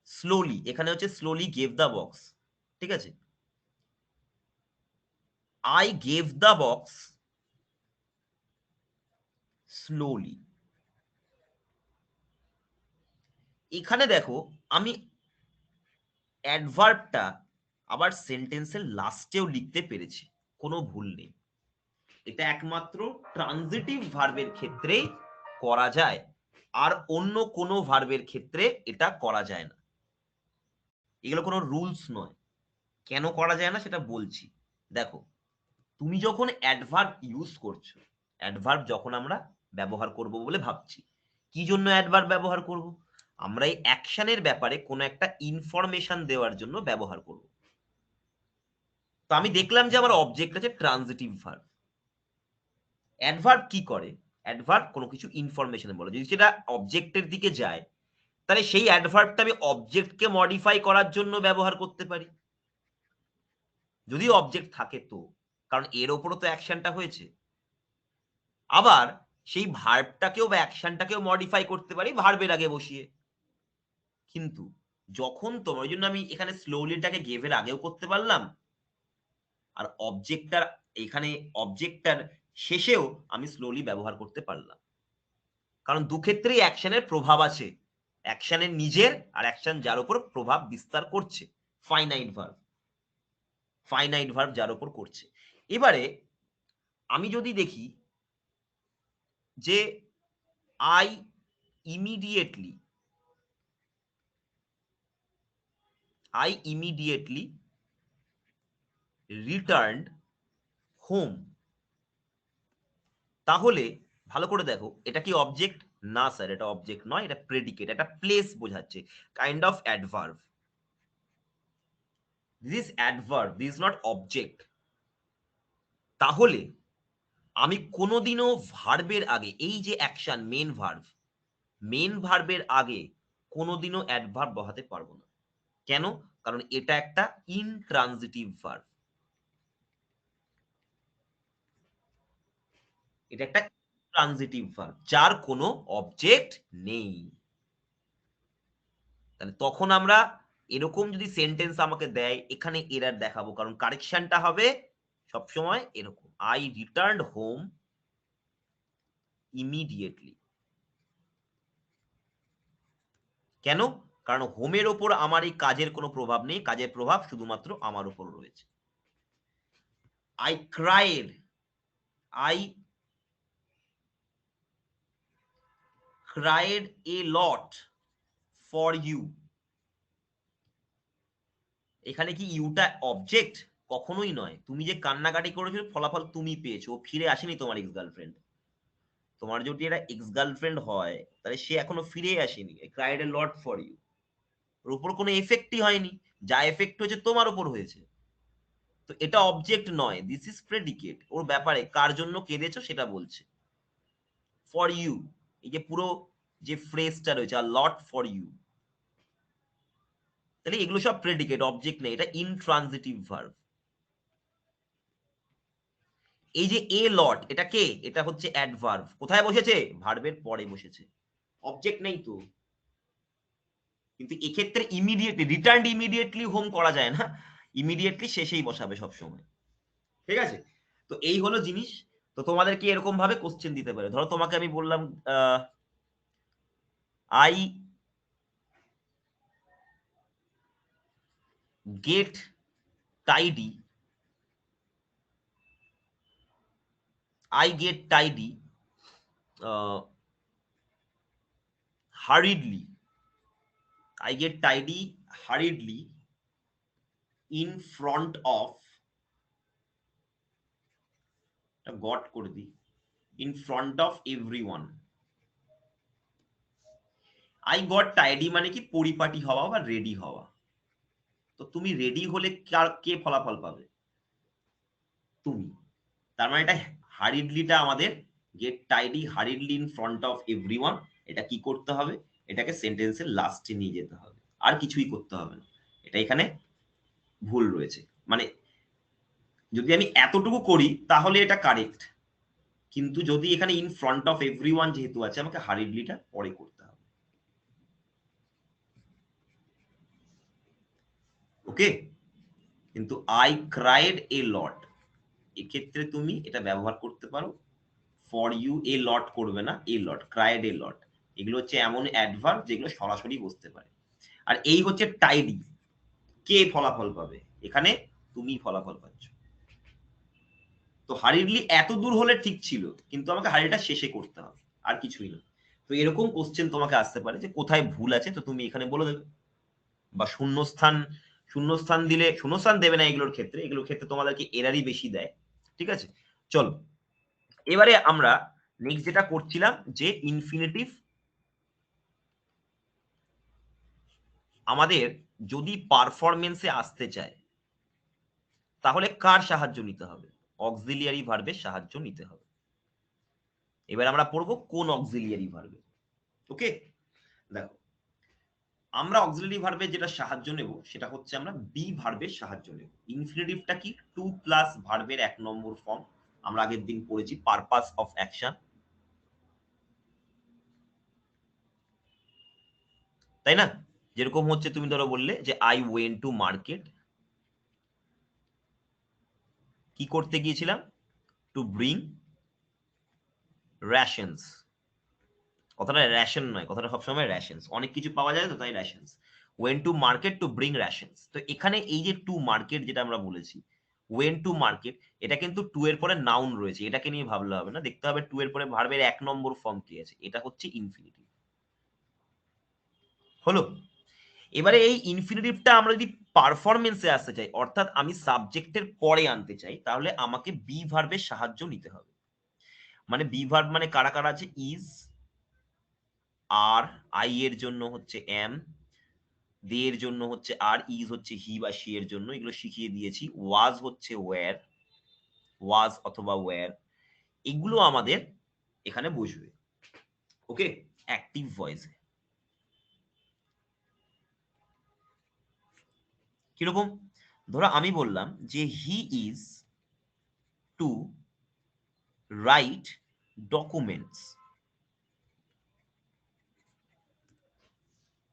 স্লোলি, এখানে হচ্ছে স্লোলি গেভ দ্য বক্স, ঠিক আছে? I gave the box slowly. এখানে দেখো আমি অ্যাডভার্বটা আবার সেন্টেন্সের লাস্টেও লিখতে পেরেছি, কোনো ভুল নেই। এটা একমাত্র ট্রানজিটিভ ভার্বের ক্ষেত্রেই করা যায়, আর অন্য কোনো ভার্বের ক্ষেত্রে এটা করা যায় না। এগুলো কোনো রুলস নয়। কেন করা যায় না সেটা বলছি। দেখো, তুমি যখন অ্যাডভার্ব ইউজ করছো, অ্যাডভার্ব যখন আমরা ব্যবহার করব বলে ভাবছি, কি জন্য অ্যাডভার্ব ব্যবহার করব? আমরা এই অ্যাকশনের ব্যাপারে কোনো একটা ইনফরমেশন দেওয়ার জন্য ব্যবহার করব। তো আমি দেখলাম যে আমার অবজেক্ট আছে ট্রানজিটিভ ভার্ব। অ্যাডভার্ব কি করে? অ্যাডভার্ব কোনো কিছু ইনফরমেশন বলে। যদি সেটা অবজেক্টের দিকে যায়, তাহলে সেই অ্যাডভার্বটা আমি অবজেক্টকে মডিফাই করার জন্য ব্যবহার করতে পারি, যদি অবজেক্ট থাকে তো, কারণ এর ওপরও তো অ্যাকশনটা হয়েছে। আবার সেই ভার্বটাকেও বা অ্যাকশনটাকেও মডিফাই করতে পারি ভার্বের আগে বসিয়ে। কিন্তু যখন তোমার, ওই জন্য আমি এখানে স্লোলিটাকে গেভের আগেও করতে পারলাম, আর অবজেক্টটার এখানে অবজেক্টটার শেষেও আমি স্লোলি ব্যবহার করতে পারলাম। কারণ দুক্ষেত্রেই অ্যাকশনের প্রভাব আছে, অ্যাকশনের নিজের আর অ্যাকশন যার উপর প্রভাব বিস্তার করছে, ফাইনাইট ভার্ব, ফাইনাইট ভার্ব যার উপর করছে। এবারে আমি যদি দেখি যে আই ইমিডিয়েটলি রিটার্নড হোম, তাহলে ভালো করে দেখো, এটা কি অবজেক্ট? না স্যার, এটা অবজেক্ট নয়, এটা প্রেডিকেট, এটা প্লেস বোঝাচ্ছে, kind of adverb. This is adverb, this is not object. তাহলে আমি কোনোদিনও ভার্বের আগে, এই যে অ্যাকশন মেন ভার্বের আগে কোনোদিনও অ্যাডভার্ব বসাতে পারবো না। কেন? কারণ এটা একটা ইনট্রানজিটিভ ভার্ব, এটা একটা ট্রানজিটিভ ভার্ব যার কোনো অবজেক্ট নেই। তাহলে তখন আমরা এরকম যদি সেন্টেন্স আমাকে দেয়, এখানে এরর দেখাবো, কারণ কারেকশনটা হবে সবসময় এরকম, আই রিটার্নড হোম ইমিডিয়েটলি। কেন? কারণ হোমের ওপর আমার এই কাজের কোনো প্রভাব নেই, কাজের প্রভাব শুধুমাত্র আমার উপর রয়েছে। I cried a lot for you. এখানে কি ইউটা অবজেক্ট? কখনোই নয়। তুমি যে কান্নাকাটি করেছো, ফলাফল তুমি পেয়েছো, ও ফিরে আসেনি তোমার এক্স গার্লফ্রেন্ড। তোমার যদি এটা এক্স গার্লফ্রেন্ড হয়, তাহলে সে এখনো ফিরে আসেনি, cried a lot for you, ওর উপর কোনো এফেক্টই হয়নি, যা এফেক্ট হয়েছে তোমার উপর হয়েছে। তো এটা অবজেক্ট নয়, দিস ইজ প্রেডিকেট, ওর ব্যাপারে কার জন্য কেঁদেছো সেটা বলছে। ফর ইউ, এই যে পুরো যে ফ্রেজটা রয়েছে, আর লট ফর ইউ, তাহলে এগুলো সব প্রেডিকেট, অবজেক্ট নেই, এটা ইনট্রানজিটিভ ভার্ব। এই যে এ লট, এটা কে? এটা হচ্ছে অ্যাডভার্ব, কোথায় বসেছে? ভার্বের পরে বসেছে, অবজেক্ট নেই তো। কিন্তু এক্ষেত্রে ইমিডিয়েটলি, রিটার্ন ইমিডিয়েটলি হোম করা যায় না, ইমিডিয়েটলি শেষেই বসাবে সব সময়। ঠিক আছে? তো এই হলো জিনিস। তো তোমাদেরকে এরকম ভাবে কোশ্চেন দিতে পারে। ধরো তোমাকে আমি বললাম I get tidy, uh, hurriedly, I get tidy hurriedly in front of, got করে দিই, in front of everyone। I got tidy মানে কি? পরিপাটি হওয়া বা রেডি হওয়া। তো তুমি রেডি হলে কে ফলাফল পাবে? তুমি। তার মানে এটা হারিডলিটা আমাদের, get tidy hurriedly in front of everyone, এটা কি করতে হবে? এটাকে সেন্টেন্সের লাস্টে নিয়ে যেতে হবে, আর কিছুই করতে হবে না। এটা এখানে ভুল রয়েছে, মানে যদি আমি এতটুকু করি তাহলে এটা কারেক্ট, কিন্তু যদি এখানে ইন ফ্রন্ট অফ এভরিওয়ান যেহেতু আছে, আমাকে হারিডলিটা পরে করতে হবে। ওকে? কিন্তু আই ক্রাইড এ লট, এক্ষেত্রে তুমি এটা ব্যবহার করতে পারো, ফর ইউ এ লট করবে না, এ লট, ক্রাইড এ লট। এগুলো হচ্ছে এমন অ্যাডভার্ব যেগুলো সরাসরি বসতে পারে। আর এই হচ্ছে টাইডি, কে ফলাফল পাবে, এখানে তুমি ফলাফল পাচ্ছ। তো হারিডলি এত দূর হলে ঠিক ছিল, কিন্তু আমাকে হারিটা শেষে করতে হবে, আর কিছুই না। তো এরকম কোশ্চেন তোমাকে আসতে পারে যে কোথায় ভুল আছে, তো তুমি এখানে বলে দেবে। বা শূন্যস্থান দিলে, শূন্যস্থান দেবে না এগুলোর ক্ষেত্রে, এগুলোর ক্ষেত্রে তোমাদেরকে এরারই বেশি দেয়। ঠিক আছে, চলো এবারে আমরা নেক্সট যেটা করছিলাম যে ইনফিনিটিভ আমাদের যদি পারফরমেন্সে আসতে চায় তাহলে কার সাহায্য নিতে হবে? অক্সিলিয়ারি ভার্বের সাহায্য নিতে হবে। এবার আমরা পড়বো কোন অক্সিলিয়ারি ভার্বে। ওকে, দেখো আমরা অক্সিলিয়ারি ভার্বের যেটা সাহায্য নেব সেটা হচ্ছে আমরা বি ভার্বের সাহায্য নেব। ইনফিনিটিভটা কি? টু প্লাস ভার্বের 1 নম্বর ফর্ম, আমরা আগের দিন পড়েছি পারপাস অফ অ্যাকশন, তাই না? যেরকম হচ্ছে তুমি ধরো বললে যে আই ওয়েন্ট টু মার্কেট, কি করতে গিয়েছিলাম? To bring rations. কথাটা রেশন নয়, কথাটা সবসময় রেশনস, অনেক কিছু পাওয়া যায় তো তাই rations. Went to market to bring rations. তো এখানে এই যে টু মার্কেট যেটা আমরা বলেছি, ওয়েন টু মার্কেট, এটা কিন্তু টু এর পরে নাউন রয়েছে, এটাকে নিয়ে ভাবলে হবে না, দেখতে হবে টু এর পরে ভার্বের 1 নম্বর ফর্ম কি আছে, এটা হচ্ছে ইনফিনিটিভ। হলো? এবারে এই ইনফিনিটিভটা আমরা যদি পারফরমেন্সে আসতে চাই, অর্থাৎ আমি সাবজেক্টের পরে আনতে চাই, তাহলে আমাকে বি ভার্বের সাহায্য নিতে হবে। মানে বি ভার্ব মানে কারা কারা আছে? ইজ, আর, আই এর জন্য হচ্ছে এম, দে এর জন্য হচ্ছে আর, ইজ হচ্ছে হি বা শি এর জন্য, এগুলো শিখিয়ে দিয়েছি। ওয়াজ হচ্ছে ওয়্যার, ওয়াজ অথবা ওয়্যার, এগুলো আমাদের এখানে বসবে। ওকে, অ্যাক্টিভ ভয়েসে। কিরকম? ধরো আমি বললাম যে he is to write documents,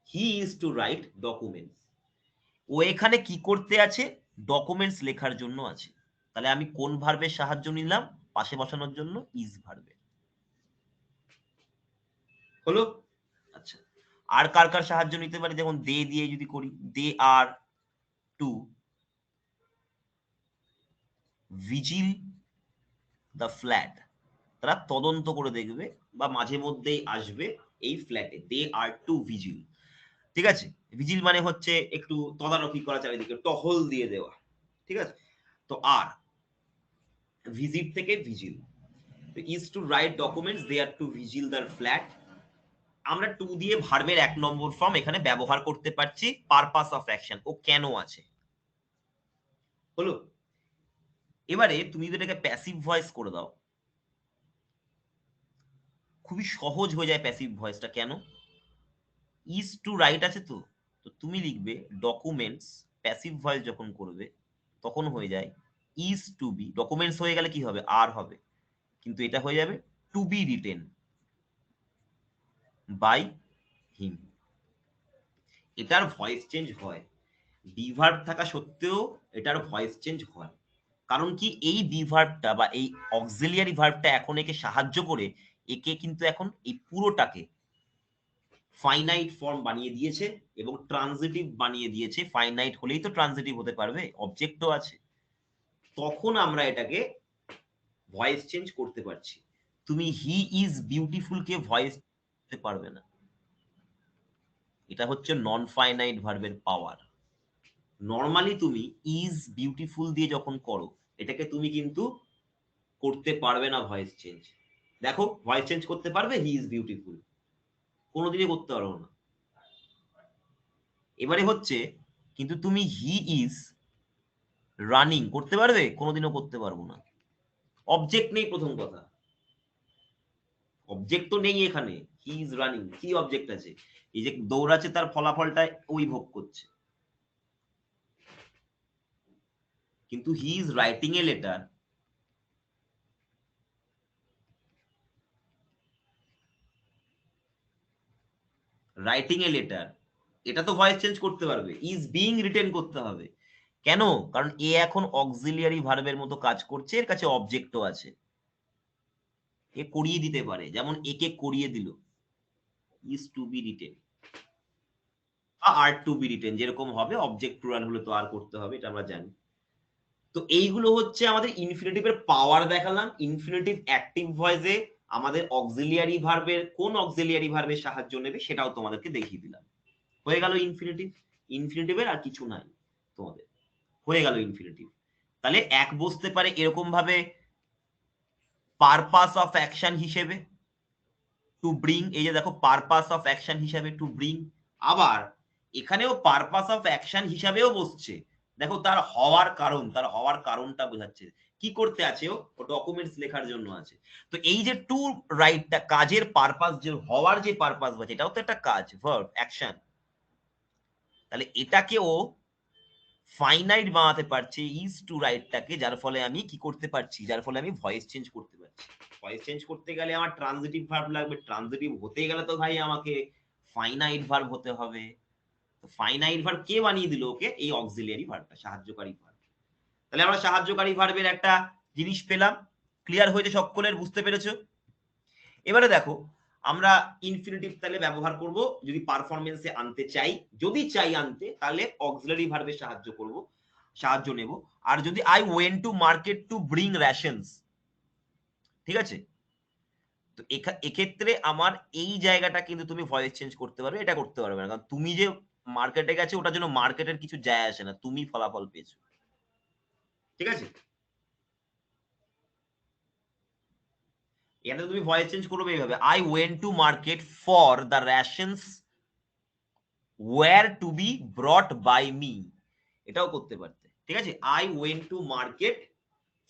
he is to write documents. ও এখানে কি করতে আছে? ডকুমেন্টস লেখার জন্য আছে। তাহলে আমি কোন ভার্বের সাহায্য নিলাম পাশে বসানোর জন্য? ইজ ভার্বের। হলো? আচ্ছা, আর কার কার সাহায্য নিতে পারি? যেমন দে দিয়ে যদি করি, দে are to vigil the flat, তারা তদন্ত করে দেখবে বা মাঝে মধ্যেই আসবে এই ফ্ল্যাটে। দে আর টু ভিজিল, ঠিক আছে? ভিজিল মানে হচ্ছে একটু তদারকি করা, চারিদিকে টহল দিয়ে দেওয়া, ঠিক আছে? তো আর ভিজিট থেকে vigil, is to write documents, they are to vigil the flat. আমরা টু দিয়ে ভার্বের 1 নম্বর ফর্ম এখানে ব্যবহার করতে পারছি, পারপাস অফ অ্যাকশন, ও কেন আছে। হলো? এবারে তুমি যদি এটাকে প্যাসিভ ভয়েস করে দাও, খুবই সহজ হয়ে যায় প্যাসিভ ভয়েসটা। কেন? ইজ টু রাইট আছে তো, তো তুমি লিখবে ডকুমেন্টস, প্যাসিভ ভয়েস যখন করবে তখন হয়ে যায় ইজ টু বি, ডকুমেন্টস হয়ে গেলে কি হবে? আর হবে, কিন্তু এটা হয়ে যাবে to be written by him. এটার ভয়েস চেঞ্জ হয়, বি ভার্ব থাকা সত্ত্বেও এটার ভয়েস চেঞ্জ হয়। কারণ কি? এই বি ভার্বটা বা এই অক্সিলিয়ারি ভার্বটা এখন একে সাহায্য করে, একে কিন্তু এখন এই পুরোটাকে ফাইনাইট ফর্ম বানিয়ে দিয়েছে এবং ট্রানজিটিভ বানিয়ে দিয়েছে। ফাইনাইট হলেই তো ট্রানজিটিভ হতে পারবে, অবজেক্টও আছে। তখন আমরা এটাকে ভয়েস চেঞ্জ করতে পারছি। তুমি he is beautiful K voice করতে পারবে না। এটা হচ্ছে নন ফাইনাইট ভার্বের পাওয়ার। নরমালি তুমি ইজ বিউটিফুল দিয়ে যখন করো, এটাকে তুমি কিন্তু করতে পারবে না ভয়েস চেঞ্জ। দেখো, ভয়েস চেঞ্জ করতে পারবে হি ইজ বিউটিফুল? কোনোদিনই করতে পারবো না। এবারে হচ্ছে, কিন্তু তুমি হি ইজ রানিং করতে পারবে? কোনোদিনও করতে পারবো না। অবজেক্ট নেই, প্রথম কথা, অবজেক্ট তো নেই এখানে। হি ইজ রানিং, কি অবজেক্ট আছে? এই যে দৌড়াচ্ছে তার ফলাফলটা ওই ভোগ করছে। কিন্তু he is writing a letter, writing a letter, এটা তো ভয়েস চেঞ্জ করতে পারবে, ইজ বিং রিটেন করতে হবে। কেন? কারণ এ এখন অক্সিলিয়ারি ভার্বের মতো কাজ করছে, এর কাছে অবজেক্টও আছে, এ করিয়ে দিতে পারে, যেমন একে করিয়ে দিল। ইজ টু বি রিটেন, আর টু বি রিটেন যেরকম হবে, অবজেক্ট প্লুরাল হলে তো আর করতে হবে, এটা আমরা জানি। তো এইগুলো হচ্ছে আমাদের ইনফিনিটিভের পাওয়ার দেখালাম। ইনফিনিটিভ অ্যাক্টিভ ভয়েসে আমাদের অক্সিলিয়ারি ভার্বের কোন অক্সিলিয়ারি ভার্বের সাহায্য নেবে সেটাও তোমাদেরকে দেখিয়ে দিলাম। হয়ে গেল ইনফিনিটিভ। ইনফিনিটিভের আর কিছু নাই তোমাদের, হয়ে গেল ইনফিনিটিভ। তাহলে এক বসতে পারে এরকম ভাবে পারপাস অফ অ্যাকশন হিসেবে, টু ব্রিং, এই যে দেখো পারপাস অফ অ্যাকশন হিসাবে টু ব্রিং। আবার এখানেও পারপাস অফ অ্যাকশন হিসাবেও বসছে, দেখো তার হওয়ার কারণ, তার হওয়ার কারণটা বোঝাচ্ছে কি করতে আছে, ও ডকুমেন্টস লেখার জন্য আছে। তো এই যে টু রাইটটা কাজের পারপাস, যে হওয়ার যে পারপাস বলছে, এটাও তো একটা কাজ, ভার্ব অ্যাকশন। তাহলে এটাকে ও ফাইনাইট বানাতে পারছে ইজ টু রাইটটাকে, যার ফলে আমি কি করতে পারছি, যার ফলে আমি ভয়েস চেঞ্জ করতে পারছি। ভয়েস চেঞ্জ করতে গেলে আমার ট্রানজিটিভ ভার্ব লাগবে, ট্রানজিটিভ হতে গেলে তো ভাই আমাকে ফাইনাইট ভার্ব হতে হবে। তো ফাইনাইট ভার্ব কে বানিয়ে দিল ওকে, এই অক্সিলিয়ারি ভার্বটা, সাহায্যকারী ভার্ব। তাহলে আমরা সাহায্যকারী ভার্বের একটা জিনিস পেলাম। ক্লিয়ার হয়েছে সকলের, বুঝতে পেরেছো? এবারে দেখো আমরা ইনফিনিটিভ তাহলে ব্যবহার করব যদি পারফরমেন্সে আনতে চাই, যদি চাই আনতে, তাহলে অক্সিলারি ভার্বের সাহায্য নেব। আর যদি I went to market to bring rations, ঠিক আছে, তো এক্ষেত্রে আমার এই জায়গাটা কিন্তু তুমি ভয়েস চেঞ্জ করতে পারবে, এটা করতে পারবে না, কারণ তুমি যে মার্কেটে গেছে ওটার জন্য মার্কেটের কিছু যায় আসে না, তুমি ফলাফল পেয়েছো। ঠিক আছে, এখানে তুমি ভয়েস চেঞ্জ করবে এইভাবে, I went to market for the rations were to be brought by me, এটাও করতে পারতে। ঠিক আছে, I went to market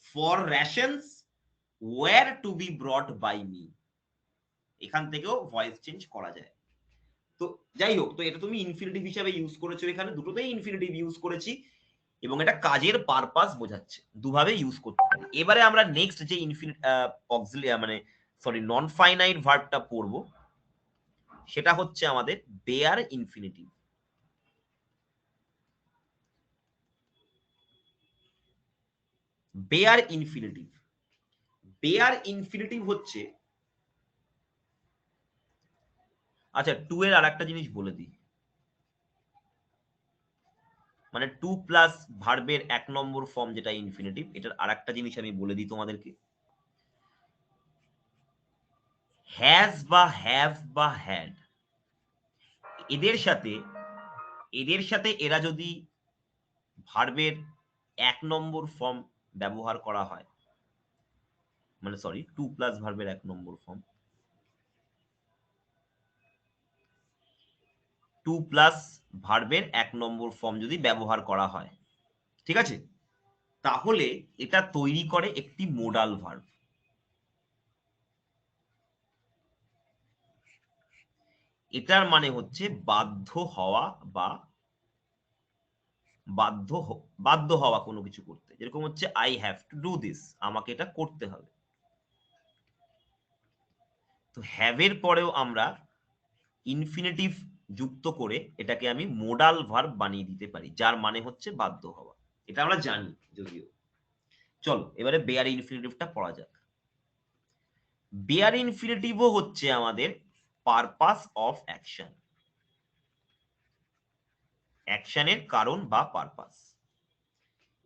for rations were to be brought by me, এখান থেকেও ভয়েস চেঞ্জ করা যায়। তো যাই হোক, তো এটা তুমি ইনফিনিটিভ হিসাবে ইউজ করেছো, এখানে দুটোতেই ইনফিনিটিভ ইউজ করেছি, এবং এটা কাজের পারপাস বোঝাচ্ছে, দুভাবে ইউজ করতে পারি। এবারে আমরা নেক্সট যে মানে সরি নন ফাইনাইট ভার্বটা পড়বো, সেটা হচ্ছে আমাদের bare infinitive. Bare infinitive, bare infinitive হচ্ছে, আচ্ছা টু এর আরেকটা জিনিস বলে দিই, মানে টু প্লাস ভার্বের এক নম্বর ফর্ম যেটা ইনফিনিটিভ, এটার আরেকটা জিনিস আমি বলে দিই তোমাদেরকে। হ্যাজ বা হ্যাভ বা হ্যাড, এদের সাথে এরা যদি ভার্বের এক নম্বর ফর্ম ব্যবহার করা হয়, মানে সরি টু প্লাস ভার্বের এক নম্বর ফর্ম, টু প্লাস ভার্বের এক নম্বর ফর্ম যদি ব্যবহার করা হয়, ঠিক আছে, তাহলে এটা তৈরি করে একটি মোডাল ভার্ব। এটার মানে হচ্ছে বাধ্য হওয়া বা বাধ্য হওয়া কোনো কিছু করতে, যেরকম হচ্ছে I have to do this, আমাকে এটা করতে হবে। তো হ্যাভ এর পরেও আমরা ইনফিনিটিভ যুক্ত করে এটাকে আমি মোডাল ভার্ব বানিয়ে দিতে পারি, যার মানে হচ্ছে বাধ্য হওয়া। এটা আমরা জানি যদিও। চলো এবারে বেয়ার ইনফিনিটিভটা পড়া যাক। বেয়ার ইনফিনিটিভও হচ্ছে আমাদের পারপাস অফ অ্যাকশন, অ্যাকশনের কারণ বা পারপাস।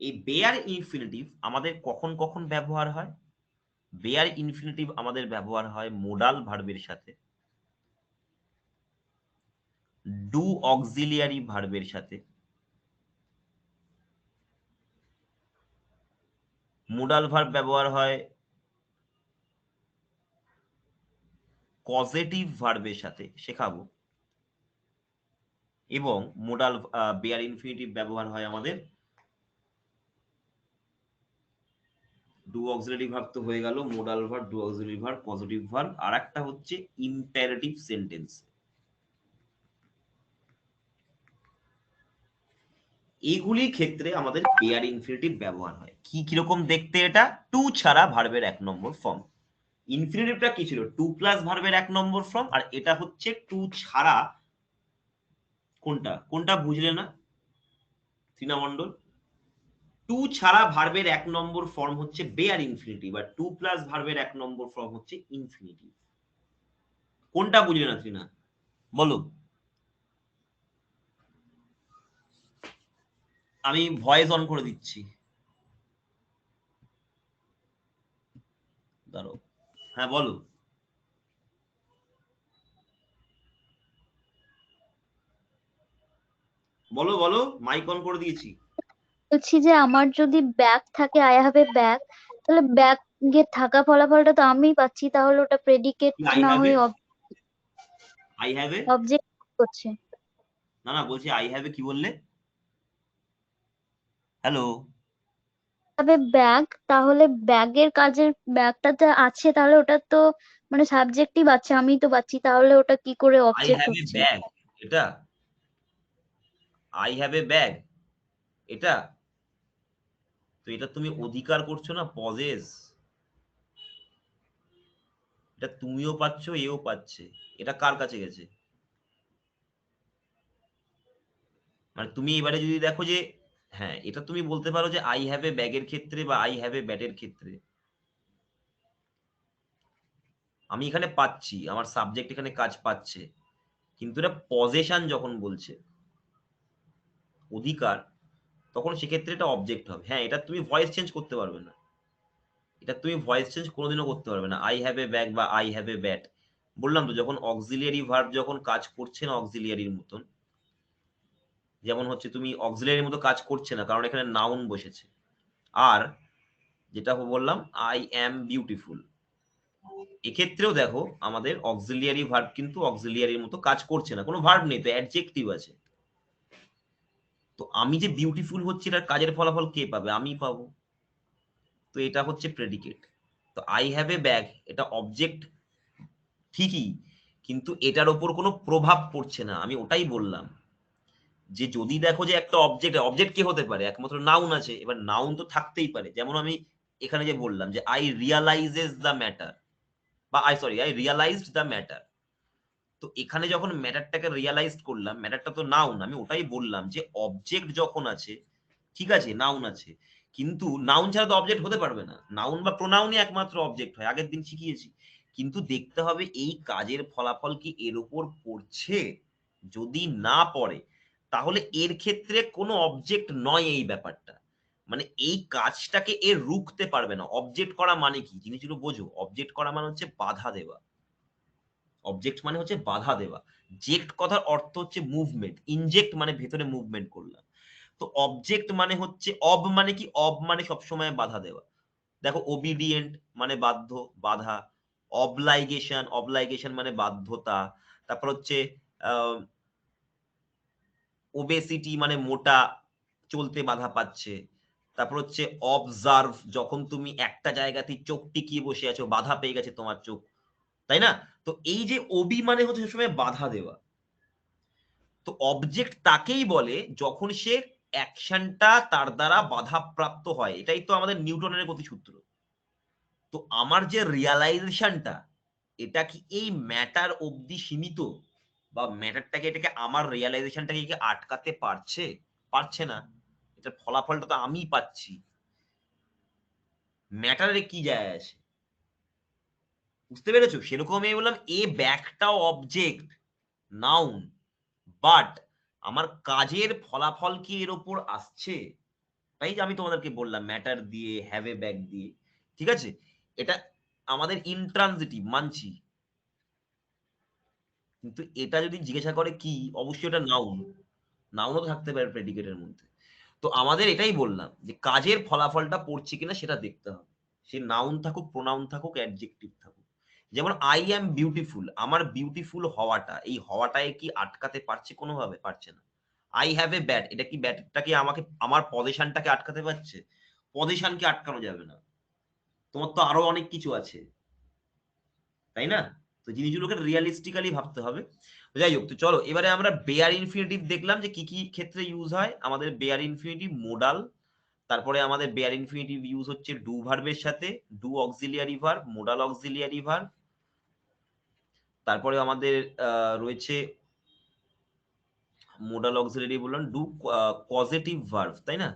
এই বেয়ার ইনফিনিটিভ আমাদের কখন কখন ব্যবহার হয়? বেয়ার ইনফিনিটিভ আমাদের ব্যবহার হয় মোডাল ভার্বের সাথে, ডু অক্সিলিয়ারি ভার্বের সাথে, মোডাল ভার্ব ব্যবহার হয় কজেটিভ ভার্বের সাথে, শেখাবো, এবং মোডাল বেয়ার ইনফিনিটিভ ব্যবহার হয় আমাদের ডু অক্সিলারি ভার্ব তো হয়ে গেল, modal verb, do auxiliary verb, positive verb, আর একটা হচ্ছে ইম্পারেটিভ সেন্টেন্স। এইগুলির ক্ষেত্রে আমাদের পেয়ার ইনফিনিটিভ ব্যবহার হয়। কি কিরকম দেখতে এটা? টু ছাড়া ভার্বের এক নম্বর ফর্ম। ইনফিনিটিভটা কি ছিল? টু প্লাস ভার্বের এক নম্বর ফর্ম, আর এটা হচ্ছে টু ছাড়া, কোনটা কোনটা বুঝলে না ত্রিনা মণ্ডল? টু ছাড়া ভার্বের এক নম্বর ফর্ম হচ্ছে বেয়ার ইনফিনিটিভ, আর টু প্লাস ভার্বের এক নম্বর ফর্ম হচ্ছে ইনফিনিটিভ। কোনটা বুঝলে না ত্রিনা? বলো। আমি ভয়েস অন করে দিচ্ছি, দাঁড়াও। হ্যাঁ বলো। বলো বলো, মাইক অন করে দিয়েছি। বলছি যে আমার যদি ব্যাগ থাকে, আই হ্যাভ এ ব্যাগ, তাহলে ব্যাগে থাকা ফলাফলটা তো আমিই পাচ্ছি, তাহলে ওটা প্রেডিকেট আই না হ্যাভ এ, হয়ে আই হ্যাভ এ, অবজেক্ট করছে। না না বলছি আই হ্যাভ এ কি বললে? হ্যালো। তবে ব্যাগ, তাহলে ব্যাগের কাজের ব্যাগটাতে আছে, তাহলে ওটা তো মানে সাবজেক্টই পাচ্ছে, আমি তো পাচ্ছি, তাহলে ওটা কি করে আই অবজেক্ট হ্যাভ এ হচ্ছে? ব্যাগ, এটা আই হ্যাভ এ ব্যাগ, এটা তো এটা তুমি অধিকার করছো না, পজেস। এটা তুমিও পাচ্ছ, এও পাচ্ছে। এটা কার কাছে গেছে? মানে তুমি এবারে যদি দেখো যে, হ্যাঁ এটা তুমি বলতে পারো যে আই হ্যাভ এ ব্যাগের ক্ষেত্রে বা আই হ্যাভ এ ব্যাটের ক্ষেত্রে আমি এখানে পাচ্ছি, আমার সাবজেক্ট এখানে কাজ পাচ্ছে, কিন্তু এটা পজেশন যখন বলছে, অধিকার, তখন সেক্ষেত্রে এটা অবজেক্ট হবে। হ্যাঁ এটা তুমি ভয়েস চেঞ্জ করতে পারবে না, এটা তুমি ভয়েস চেঞ্জ কোনোদিনও করতে পারবে না। আই হ্যাভ এ ব্যাগ বা আই হ্যাভ এ ব্যাট, বললাম তো যখন অক্সিলিয়ারি ভার্ব যখন কাজ করছে না অক্সিলিয়ারির মতন, যেমন হচ্ছে তুমি অক্সিলিয়ারির মতো কাজ করছে না কারণ এখানে নাউন বসেছে। আর যেটা বললাম আই অ্যাম বিউটিফুল, এক্ষেত্রেও দেখো আমাদের অক্সিলিয়ারি ভার্ব কিন্তু অক্সিলিয়ারির মতো কাজ করছে না, কোনো ভার্ব নেই তো, অ্যাডজেক্টিভ আছে। তো আমি যে বিউটিফুল হচ্ছে এটার কাজের ফলাফল কে পাবে? আমি পাবো। তো এটা হচ্ছে প্রেডিকেট। তো আই হ্যাভ এ ব্যাগ এটা অবজেক্ট ঠিকই, কিন্তু এটার ওপর কোনো প্রভাব পড়ছে না। আমি ওটাই বললাম যে যদি দেখো যে একটা অবজেক্ট, অবজেক্ট কে হতে পারে? একমাত্র নাউন আছে, এবার নাউন তো থাকতেই পারে। যেমন আমি এখানে যে বললাম যে আই রিয়ালাইজেস দ্য ম্যাটার, বা আই রিয়ালাইজড দ্য ম্যাটার। তো এখানে যখন ম্যাটারটাকে রিয়ালাইজ করলাম, ম্যাটারটা তো নাউন, আমি ওটাই বললাম যে অবজেক্ট যখন আছে, ঠিক আছে নাউন আছে, কিন্তু নাউন ছাড়া তো অবজেক্ট হতে পারবে না, নাউন বা প্রোনাউনই একমাত্র অবজেক্ট হয়, আগের দিন শিখিয়েছি। কিন্তু দেখতে হবে এই কাজের ফলাফল কি এর উপর পড়ছে। যদি না পড়ে তাহলে এর ক্ষেত্রে কোনো অবজেক্ট নয় এই ব্যাপারটা, মানে এই কাজটাকে এর রুখতে পারবে না। অবজেক্ট করা মানে কি জিনিসগুলো বোঝো, অবজেক্ট করা মানে হচ্ছে বাধা দেওয়া। অবজেক্ট মানে হচ্ছে বাধা দেওয়া। জেক্ট কথার অর্থ হচ্ছে মুভমেন্ট, ইনজেক্ট মানে ভেতরে মুভমেন্ট করলাম। তো অবজেক্ট মানে হচ্ছে, অব মানে কি, অব মানে সবসময় বাধা দেওয়া। দেখো ওবিডিয়েন্ট মানে বাধ্য, বাধা। অবলাইগেশন, অবলাইগেশন মানে বাধ্যতা। তারপর হচ্ছে ওবেসিটি মানে মোটা, চলতে বাধা পাচ্ছে। তারপর হচ্ছে অবজার্ভ, যখন তুমি একটা জায়গাতে চোখ টিকিয়ে বসে আছো, বাধা পেয়ে গেছে তোমার চোখ, তাই না? তো এই যে ওবি মানে হচ্ছে সবসময় বাধা দেওয়া। তো অবজেক্ট তাকেই বলে যখন সে অ্যাকশনটা তার দ্বারা বাধাপ্রাপ্ত হয়। এটাই তো আমাদের নিউটনের গতিসূত্র। তো আমার যে রিয়ালাইজেশনটা, এটা কি এই ম্যাটার অবধি সীমিত, বা ম্যাটারটাকে, এটাকে আমার রিয়ালাইজেশনটাকে কি আটকাতে পারছে? পারছে না। এটার ফলাফলটা তো আমিই পাচ্ছি, ম্যাটারে কি যায় আসে? বুঝতে পেরেছো? সেরকম আমি বললাম এ ব্যাগটাও অবজেক্ট, নাউন, বাট আমার কাজের ফলাফল কি এর উপর আসছে? তাই যে আমি তোমাদেরকে বললাম ম্যাটার দিয়ে, হ্যাভ এ ব্যাক দিয়ে, ঠিক আছে? এটা আমাদের ইন্ট্রানজিটিভ মানছি, কিন্তু এটা যদি জিজ্ঞাসা করে কি, অবশ্যই এটা নাউন, নাউনও থাকতে পারে প্রেডিকেটের মধ্যে। তো আমাদের এটাই বললাম যে কাজের ফলাফলটা পড়ছে কিনা সেটা দেখতে হবে, সে নাউন থাকুক, প্রোনাউন থাকুক, অ্যাডজেক্টিভ থাকুক। যেমন আই অ্যাম বিউটিফুল, আমার বিউটিফুল হওয়াটা, এই হওয়াটায় কি আটকাতে পারছে? কোনোভাবে পারছে না। আই হ্যাভ এ ব্যাট, এটা কি, ব্যাটটাকে আমাকে, আমার পজিশনটাকে আটকাতে পারছে? পজিশনকে আটকানো যাবে না, তোমার তো আরো অনেক কিছু আছে, তাই না? তো জিনিসগুলোকে রিয়ালিস্টিক্যালি ভাবতে হবে। যাই হোক, তো চলো এবারে আমরা বেয়ার ইনফিনিটিভ দেখলাম যে কি কি ক্ষেত্রে ইউজ হয়। আমাদের বেয়ার ইনফিনিটিভ মোডাল, তারপরে আমাদের বেয়ার ইনফিনিটিভ ইউজ হচ্ছে ডু ভার্বের সাথে, do auxiliary verb, modal auxiliary verb. তারপরে আমাদের রয়েছে মোডাল অক্সিলিয়ারি বললাম, ডু পজিটিভ ভার্ব, তাই না?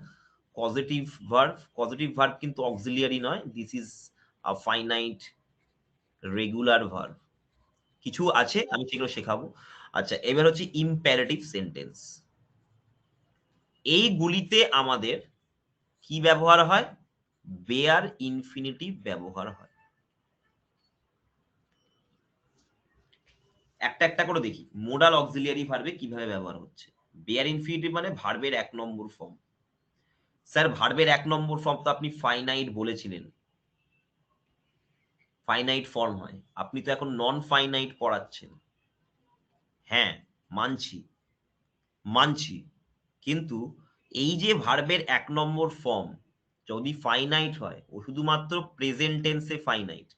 পজিটিভ ভার্ব, পজিটিভ ভার্ব কিন্তু অক্সিলিয়ারি নয়, this is a finite regular verb. কিছু আছে আমি সেগুলো শেখাবো। আচ্ছা, এবার হচ্ছে ইম্পারেটিভ সেন্টেন্স। এইগুলিতে আমাদের কি ব্যবহার হয়? বেয়ার ইনফিনিটিভ ব্যবহার হয়। একটা একটা করে দেখি মোডাল অক্সিলিয়ারি ভার্বে কিভাবে ব্যবহার হচ্ছে। বেয়ার ইনফিনিটিভ মানে ভার্বের 1 নম্বর ফর্ম। স্যার ভার্বের 1 নম্বর ফর্ম তো আপনি ফাইনাইট বলেছিলেন, ফাইনাইট ফর্ম হয়। আপনি তো এখন নন ফাইনাইট পড়াচ্ছেন। হ্যাঁ, মানছি মানছি, কিন্তু এই যে ভার্বের 1 নম্বর ফর্ম যদি ফাইনাইট হয়, ও শুধুমাত্র প্রেজেন্ট টেন্সে ফাইনাইট।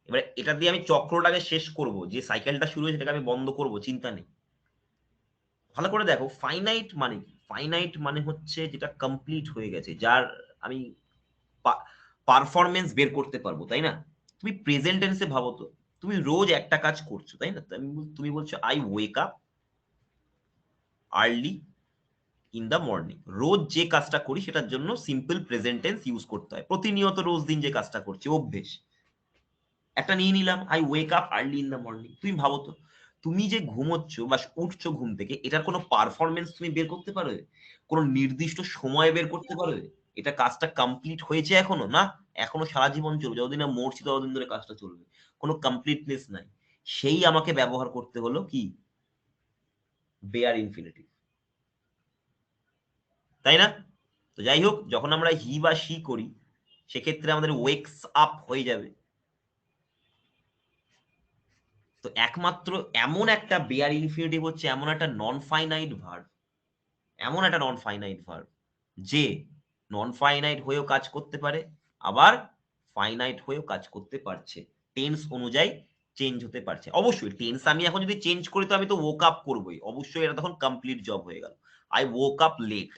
এবার এটা দিয়ে আমি চক্রটাকে শেষ করব, যে সাইকেলটা শুরু হয়েছে সেটাকে আমি বন্ধ করব, চিন্তা নেই। ভালো করে দেখো, ফাইনাইট মানে কি? ফাইনাইট মানে হচ্ছে যেটা কমপ্লিট হয়ে গেছে, যার আমি পারফরমেন্স বের করতে পারবো, তাই না? তুমি প্রেজেন্ট টেন্সে ভাবো তো, তুমি রোজ একটা কাজ করছো, তাই না? তুমি বলছো I wake up early in the morning. রোজ যে কাজটা করি সেটার জন্য সিম্পল প্রেজেন্ট টেন্স ইউজ করতে হয়। প্রতিনিয়ত রোজ দিন যে কাজটা করছি, অভ্যেস। একটা নিয়ে নিলাম, I wake up early in the morning. তুমি ভাবো তো, তুমি যে ঘুমোচ্ছ বা উঠছো ঘুম থেকে, এটার কোনো পারফরমেন্স তুমি বের করতে পারবে? কোনো নির্দিষ্ট সময় বের করতে পারবে? এটা কাজটা কমপ্লিট হয়েছে এখনো না? এখনো সারা জীবন চলবে, যতদিন না মরছি ততদিন ধরে কাজটা চলবে। কোনো কমপ্লিটনেস নাই। সেই আমাকে ব্যবহার করতে হলো কি? বেয়ার ইনফিনিটিভ, তাই না? তো যাই হোক, যখন আমরা হি বা শি করি সেক্ষেত্রে আমাদের ওয়েকস আপ হয়ে যাবে। তো একমাত্র এমন একটা বেয়ার ইনফিনিটিভ হচ্ছে এমন একটা নন ফাইনাইট ভার্ব, এমন একটা নন ফাইনাইট ভার্ব যে নন ফাইনাইট হয়েও কাজ করতে পারে, আবার ফাইনাইট হয়েও কাজ করতে পারছে। টেন্স অনুযায়ী চেঞ্জ হতে পারছে। অবশ্যই টেন্স আমি এখন যদি চেঞ্জ করি তো আমি তো woke up করবোই, অবশ্যই এটা তখন কমপ্লিট জব হয়ে গেল। আই woke up late,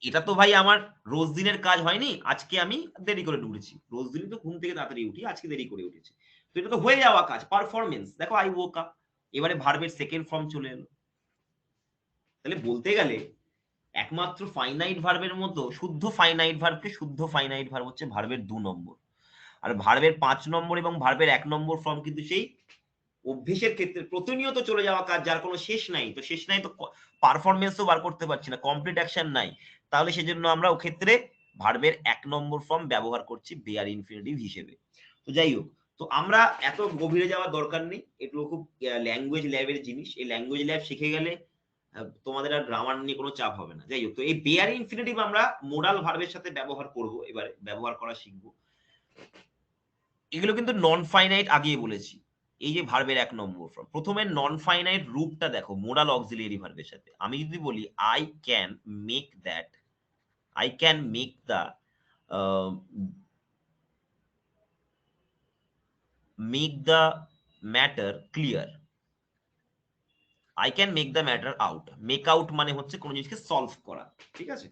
এটা তো ভাই আমার রোজ দিনের কাজ হয়নি, আজকে আমি দেরি করে উঠেছি। রোজ দিন তো ঘুম থেকে তাড়াতাড়ি উঠি, আজকে দেরি করে উঠেছি। তো এটা তো হয়ে যাওয়া কাজ, পারফরমেন্স। দেখো আই woke up, এবারে ভার্বের সেকেন্ড ফর্ম চলে এলো। তাহলে বলতে গেলে একমাত্র ফাইনাইট ভার্বের মতো শুদ্ধ ফাইনাইট ভার্বকে শুদ্ধ ফাইনাইট ভার্ব হচ্ছে ভার্বের 2 নম্বর। আর ভার্বের 5 নম্বর এবং ভার্বের 1 নম্বর ফর্ম কিন্তু সেই অভ্যেসের ক্ষেত্রে প্রতিনিয়ত চলে যাওয়া কাজ, যার কোনো শেষ নাই। তো শেষ নাই তো পারফরমেন্সও বার করতে পারছি না, কমপ্লিট অ্যাকশন নাই। তাহলে সেজন্য আমরা ও ক্ষেত্রে ভার্বের 1 নম্বর ফর্ম ব্যবহার করছি বেয়ার ইনফিনিটিভ হিসেবে। তো যাই হোক, তো আমরা এত গভীরে যাওয়ার দরকার নেই, এগুলো খুব ল্যাঙ্গুয়েজ ল্যাবের জিনিস। এই ল্যাঙ্গুয়েজ ল্যাব শিখে গেলে তোমাদের আর গ্রামার নিয়ে কোনো চাপ হবে না। যাই হোক, তো এই বেয়ার ইনফিনিটিভ আমরা মোডাল ভার্বের সাথে ব্যবহার করব, এবারে ব্যবহার করা শিখবো। এগুলো কিন্তু নন ফাইনাইট আগেই বলেছি। এই যে ভার্বের 1 নম্বর ফর্ম, প্রথমে নন ফাইনাইট রূপটা দেখো মোডাল অক্সিলিয়ারি ভার্বের সাথে। আমি যদি বলি I can make that, I can make the make the matter clear, I can make the matter out. Make out মানে হচ্ছে কোনো জিনিসকে সলভ করা, ঠিক আছে?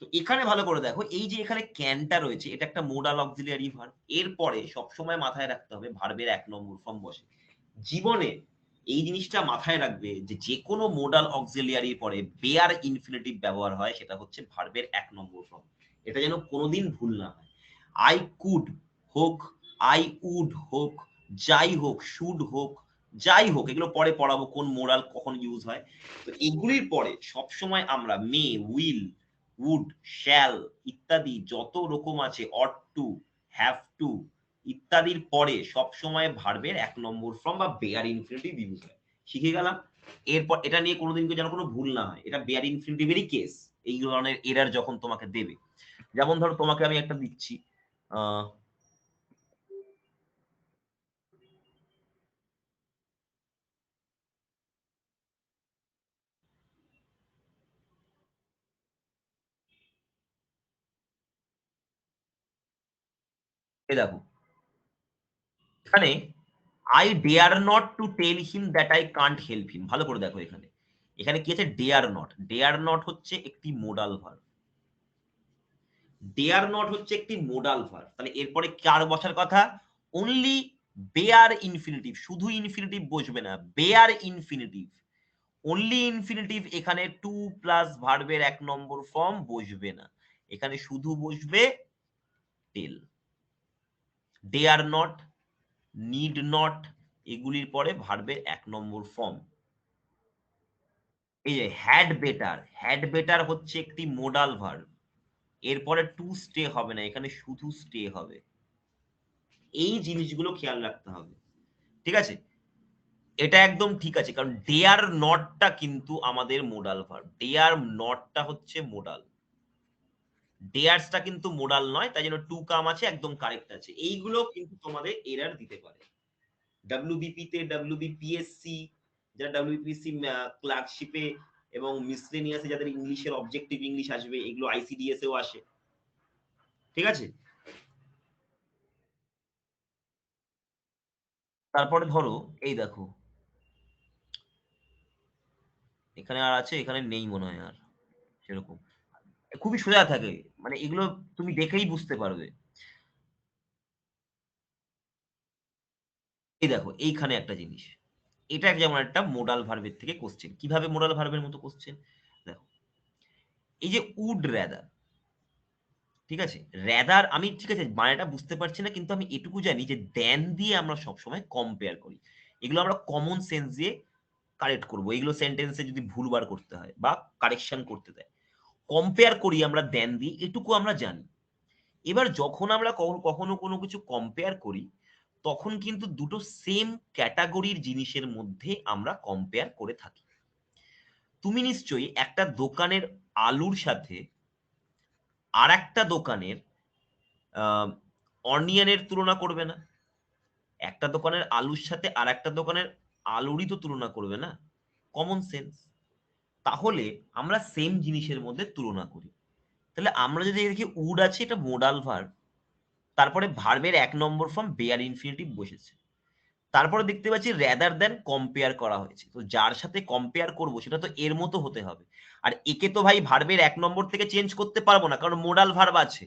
তো এখানে ভালো করে দেখো, এই যে এখানে ক্যানটা রয়েছে, এটা একটা মোডাল অক্সিলিয়ারি ভার্ব। এরপরে সবসময় মাথায় রাখতে হবে ভার্বের 1 নম্বর ফর্ম বসে। জীবনে এই জিনিসটা মাথায় রাখবে যে যে কোনো মোডাল অক্সিলিয়ারির পরে বেয়ার ইনফিনিটিভ ব্যবহার হয়, সেটা হচ্ছে ভার্বের 1 নম্বর ফর্ম। এটা যেন কোনোদিন ভুল না হয়। আই কুড হোক, আই উড হোক, যাই হোক, শুড হোক, যাই হোক, এগুলো পরে পড়াবো কোন মোডাল কখন ইউজ হয়। তো এগুলির পরে সবসময় আমরা মে, উইল, উড, শ্যাল ইত্যাদি যত রকম আছে, অট টু, হ্যাভ টু ইত্যাদির পরে সবসময় ভার্বের 1 নম্বর ফর্ম বা বেয়ার ইনফিনিটিভ ইউজ হয়। শিখে গেলাম। এরপর এটা নিয়ে কোনোদিন যেন কোনো ভুল না হয়, এটা বেয়ার ইনফিনিটিভেরই কেস। এই ধরনের এরার যখন তোমাকে দেবে, যেমন ধরো তোমাকে আমি একটা দিচ্ছি, আহ এই দেখো এখানে I dare not to tell him that I can't help him. ভালো করে দেখো এখানে, এখানে কি আছে? Dare not. ডেয়ার নট হচ্ছে একটি মোডাল ভার্ব। ডেয়ার নট হচ্ছে একটি মোডাল ভার্ব। তাহলে এরপরে কার বসার কথা? Only bare infinitive. শুধু ইনফিনিটিভ বসবে না, বেয়ার ইনফিনিটিভ, অনলি ইনফিনিটিভ। এখানে টু প্লাস ভার্বের 1 নম্বর ফর্ম বসবে না, এখানে শুধু বসবে টেল। ডেয়ার নট, নিড নট, এগুলির পরে ভার্বের 1 নম্বর ফর্ম। এই যে হ্যাড বেটার হচ্ছে একটি মোডাল ভার্ব, এরপরে টু স্টে হবে না, এখানে শুধু স্টে হবে। এই জিনিসগুলো খেয়াল রাখতে হবে, ঠিক আছে? এটা একদম ঠিক আছে, কারণ ডেয়ার নটটা কিন্তু আমাদের মোডাল ভার্ব, ডেয়ার নটটা হচ্ছে মোডাল, ডেয়ার্সটা কিন্তু মোডাল নয়, তাই জন্য টু কাম আছে, একদম কারেক্ট আছে। এইগুলো কিন্তু তোমাদের এরার দিতে পারে। ডাব্লিউবিপি তে, ডাব্লিউবিপিএসসি, যারা ডাব্লিউবিপিএসসি ক্লার্কশিপে এবং মিসলেনিয়াসে যাদের ইংলিশের অবজেক্টিভ ইংলিশ আসবে, এগুলো আইসিডিএস এও আসে, ঠিক আছে? তারপরে ধরো এই দেখো, এখানে আর আছে, এখানে নেই মনে হয় আর সেরকম, খুবই সোজা থাকে, মানে এগুলো তুমি দেখেই বুঝতে পারবে। এই দেখো এইখানে একটা জিনিস, এটা যেমন একটা মোডাল ভার্বের থেকে কোশ্চেন, কিভাবে মোডাল ভার্বের মতো কোশ্চেন, দেখো এই যে উড র্যাদার, ঠিক আছে, র্যাদার আমি ঠিক আছে মানেটা বুঝতে পারছি না, কিন্তু আমি এটুকু জানি যে দেন দিয়ে আমরা সবসময় কম্পেয়ার করি, এগুলো আমরা কমন সেন্স দিয়ে কারেক্ট করবো, এগুলো সেন্টেন্সে যদি ভুলবার করতে হয় বা কারেকশন করতে দেয়, কম্পেয়ার করি আমরা দেন দিয়ে, এটুকু আমরা জানি। এবার যখন আমরা কখনো কোনো কিছু কম্পেয়ার করি, তখন কিন্তু দুটো সেম ক্যাটাগরির জিনিসের মধ্যে আমরা কম্পেয়ার করে থাকি। তুমি নিশ্চয়ই একটা দোকানের আলুর সাথে আর একটা দোকানের অনিয়নের তুলনা করবে না, একটা দোকানের আলুর সাথে আর একটা দোকানের আলুরই তো তুলনা করবে না, কমন সেন্স। তাহলে আমরা সেম জিনিসের মধ্যে তুলনা করি। তাহলে আমরা যদি দেখি উড আছে, এটা মোডাল ভার্ব, তারপরে ভার্বের 1 নম্বর ফর্ম বেয়ার ইনফিনিটিভ বসেছে, তারপরে দেখতে পাচ্ছি রেদার দেন কম্পেয়ার করা হয়েছে, তো যার সাথে কম্পেয়ার করব সেটা তো এর মতো হতে হবে। আর একে তো ভাই ভার্বের 1 নম্বর থেকে চেঞ্জ করতে পারবো না, কারণ মোডাল ভার্ব আছে।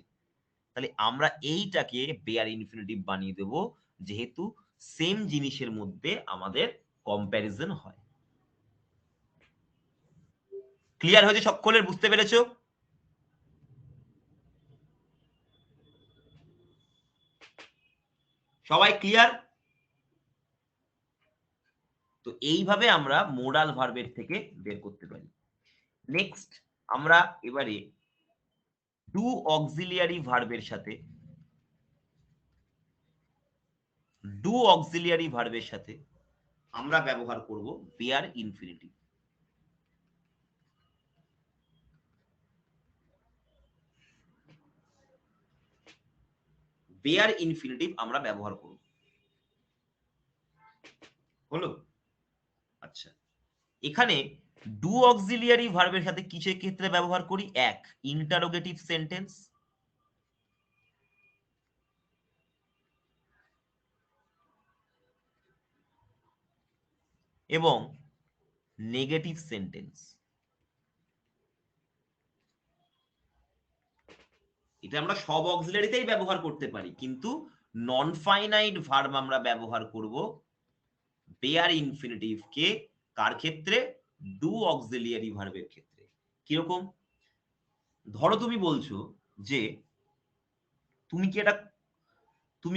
তাহলে আমরা এইটাকে বেয়ার ইনফিনিটিভ বানিয়ে দেব, যেহেতু সেম জিনিসের মধ্যে আমাদের কম্প্যারিজন হয়। ক্লিয়ার হয়েছে সকলের? বুঝতে পেরেছো? সবাই ক্লিয়ার? তো এইভাবে আমরা মোডাল ভার্বের থেকে বের করতে পারি। নেক্সট আমরা এবারে ডু অক্সিলিয়ারি ভার্বের সাথে আমরা ব্যবহার করব বেয়ার ইনফিনিটিভ। বেয়ার ইনফিনিটিভ আমরা ব্যবহার করব, হলো? আচ্ছা, এখানে ডু অক্সিলিয়ারি ভার্বের সাথে কিসের ক্ষেত্রে ব্যবহার করি? এক, ইন্টারোগেটিভ সেন্টেন্স, এবং নেগেটিভ সেন্টেন্স। এটা আমরা সব অক্সিলারিতেই ব্যবহার করতে পারি, কিন্তু নন ফাইনাইট ভার্ব আমরা ব্যবহার করব বেয়ার ইনফিনিটিভ কে কার ক্ষেত্রে? ডু অক্সিলিয়ারি ভার্বের ক্ষেত্রে। কিরকম? ধরো তুমি বলছো যে তুমি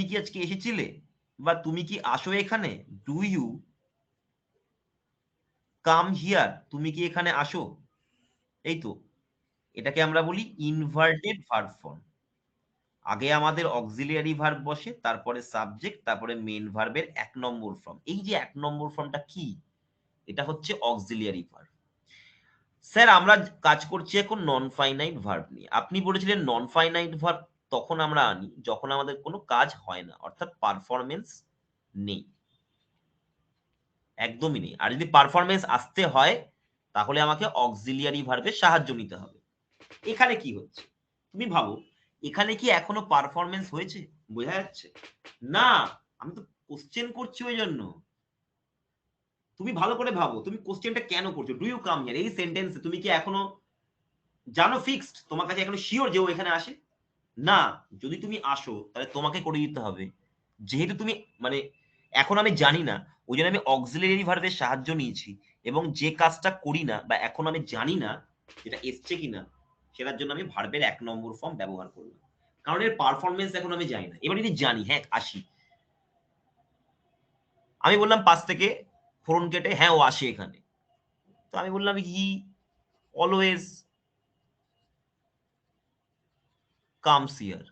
কি আজকে এসেছিলে, বা তুমি কি আসো এখানে, ডু ইউ কাম হিয়ার, তুমি কি এখানে আসো, এই তো, এটাকে আমরা বলি ইনভার্টেড ভার্ব ফর্ম। আগে আমাদের অক্সিলিয়ারি ভার্ব বসে, তারপরে সাবজেক্ট, তারপরে মেইন ভার্বের 1 নম্বর ফর্ম। এই যে 1 নম্বর ফর্মটা কি? এটা হচ্ছে অক্সিলিয়ারি ভার্ব। স্যার আমরা কাজ করছি এখন নন ফাইনাইট ভার্ব নিয়ে, আপনি বলেছিলেন নন ফাইনাইট ভার্ব তখন আমরা আনি যখন আমাদের কোনো কাজ হয় না, অর্থাৎ পারফরমেন্স নেই, একদমই নেই। আর যদি পারফরমেন্স আসতে হয় তাহলে আমাকে অক্সিলিয়ারি ভার্বের সাহায্য নিতে হবে। এখানে কি হচ্ছে তুমি ভাবো, এখানে কি এখনো পারফরমেন্স হয়েছে? বোঝা যাচ্ছে না, আমি তো কোশ্চেন করছি ওই জন্য। তুমি ভালো করে ভাবো, তুমি কোশ্চেনটা কেন করছো? ডু ইউ কাম হিয়ার এই সেন্টেন্সে তুমি কি এখনো জানো ফিক্সড, তোমার কাছে এখনো শিওর যে ও এখানে আসে? না, যদি তুমি আসো তাহলে তোমাকে করে দিতে হবে। যেহেতু তুমি মানে এখন আমি জানি না, ওই জন্য আমি অক্সিলিয়ারি ভার্বের সাহায্য নিয়েছি, এবং যে কাজটা করি না বা এখন আমি জানি না যেটা এসছে কিনা, সেটার জন্য আমি ভার্বের 1 নম্বর ফর্ম ব্যবহার করলাম, কারণ এর পারফরমেন্স এখন আমি জানি না। এবার যদি জানি, হ্যাঁ আসি, আমি বললাম পাশ থেকে ফোরন কেটে, হ্যাঁ ও আসে এখানে। তো আমি বললাম he always comes here,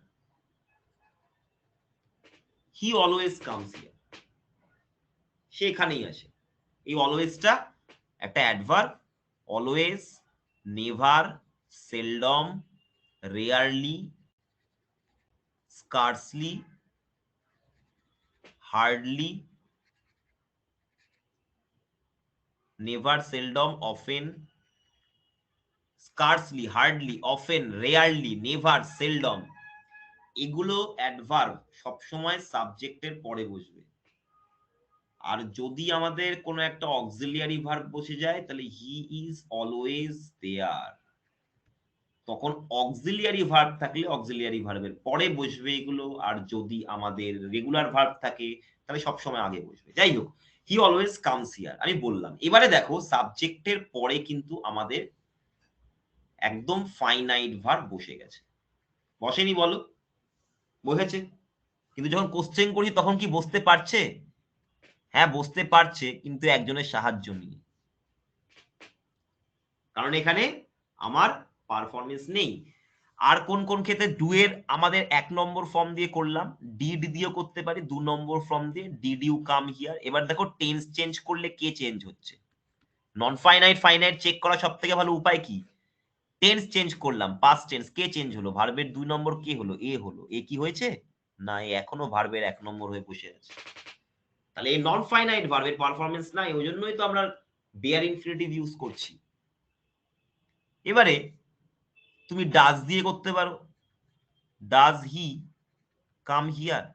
he always comes here, সে এখানেই আসে। এই অলওয়েজটা একটা adverb. Always, never, seldom, rarely, scarcely, hardly, never, seldom, often, scarcely, hardly, often, rarely, never, seldom, এগুলো অ্যাডভার্ব সবসময় সাবজেক্টের পরে বসবে। আর যদি আমাদের কোনো একটা অক্সিলিয়ারি ভার্ব বসে যায় তাহলে হি ইজ অলওয়েজ দেয়ার। তখন অক্সিলিয়ারি ভার্ব থাকলে অক্সিলিয়ারি ভার্বের পরে বসবে এগুলো, আর যদি আমাদের রেগুলার ভার্ব থাকে তাহলে সবসময় আগে বসবে। যাই হোক, হি অলওয়েজ কামস হিয়ার আমি বললাম। এবারে দেখো সাবজেক্টের পরে কিন্তু আমাদের একদম ফাইনাইট ভার্ব বসে গেছে। বসেনি বলো? বসেছে। কিন্তু যখন কোশ্চেন করি তখন কি বসতে পারছে? হ্যাঁ বসতে পারছে, কিন্তু একজনের সাহায্য নিয়ে। কারণ এখানে আমার পারফরমেন্স নেই। আর কোন কোন ক্ষেত্রে ডু এর আমাদের 1 নম্বর ফর্ম দিয়ে করলাম, ডিড দিয়েও করতে পারি 2 নম্বর ফর্ম দিয়ে, ডিড ইউ কাম হিয়ার। এবার দেখো টেন্স চেঞ্জ করলে কে চেঞ্জ হচ্ছে। নন ফাইনাইট ফাইনাইট চেক করা সব থেকে ভালো উপায় কি? টেন্স চেঞ্জ করলাম, পাস্ট টেন্স, কে চেঞ্জ হলো? ভার্বের 2 নম্বর কে হলো? এ হলো। এ কি হয়েছে? না, এ এখনো ভার্বের 1 নম্বর হয়ে বসে আছে। তাহলে এই নন ফাইনাইট ভার্বের পারফরমেন্স নাই, ওই জন্যই তো আমরা বেয়ার ইনফিনিটিভ ইউজ করছি। এবারে তুমি ডাজ দিয়ে করতে পারো, does he come here.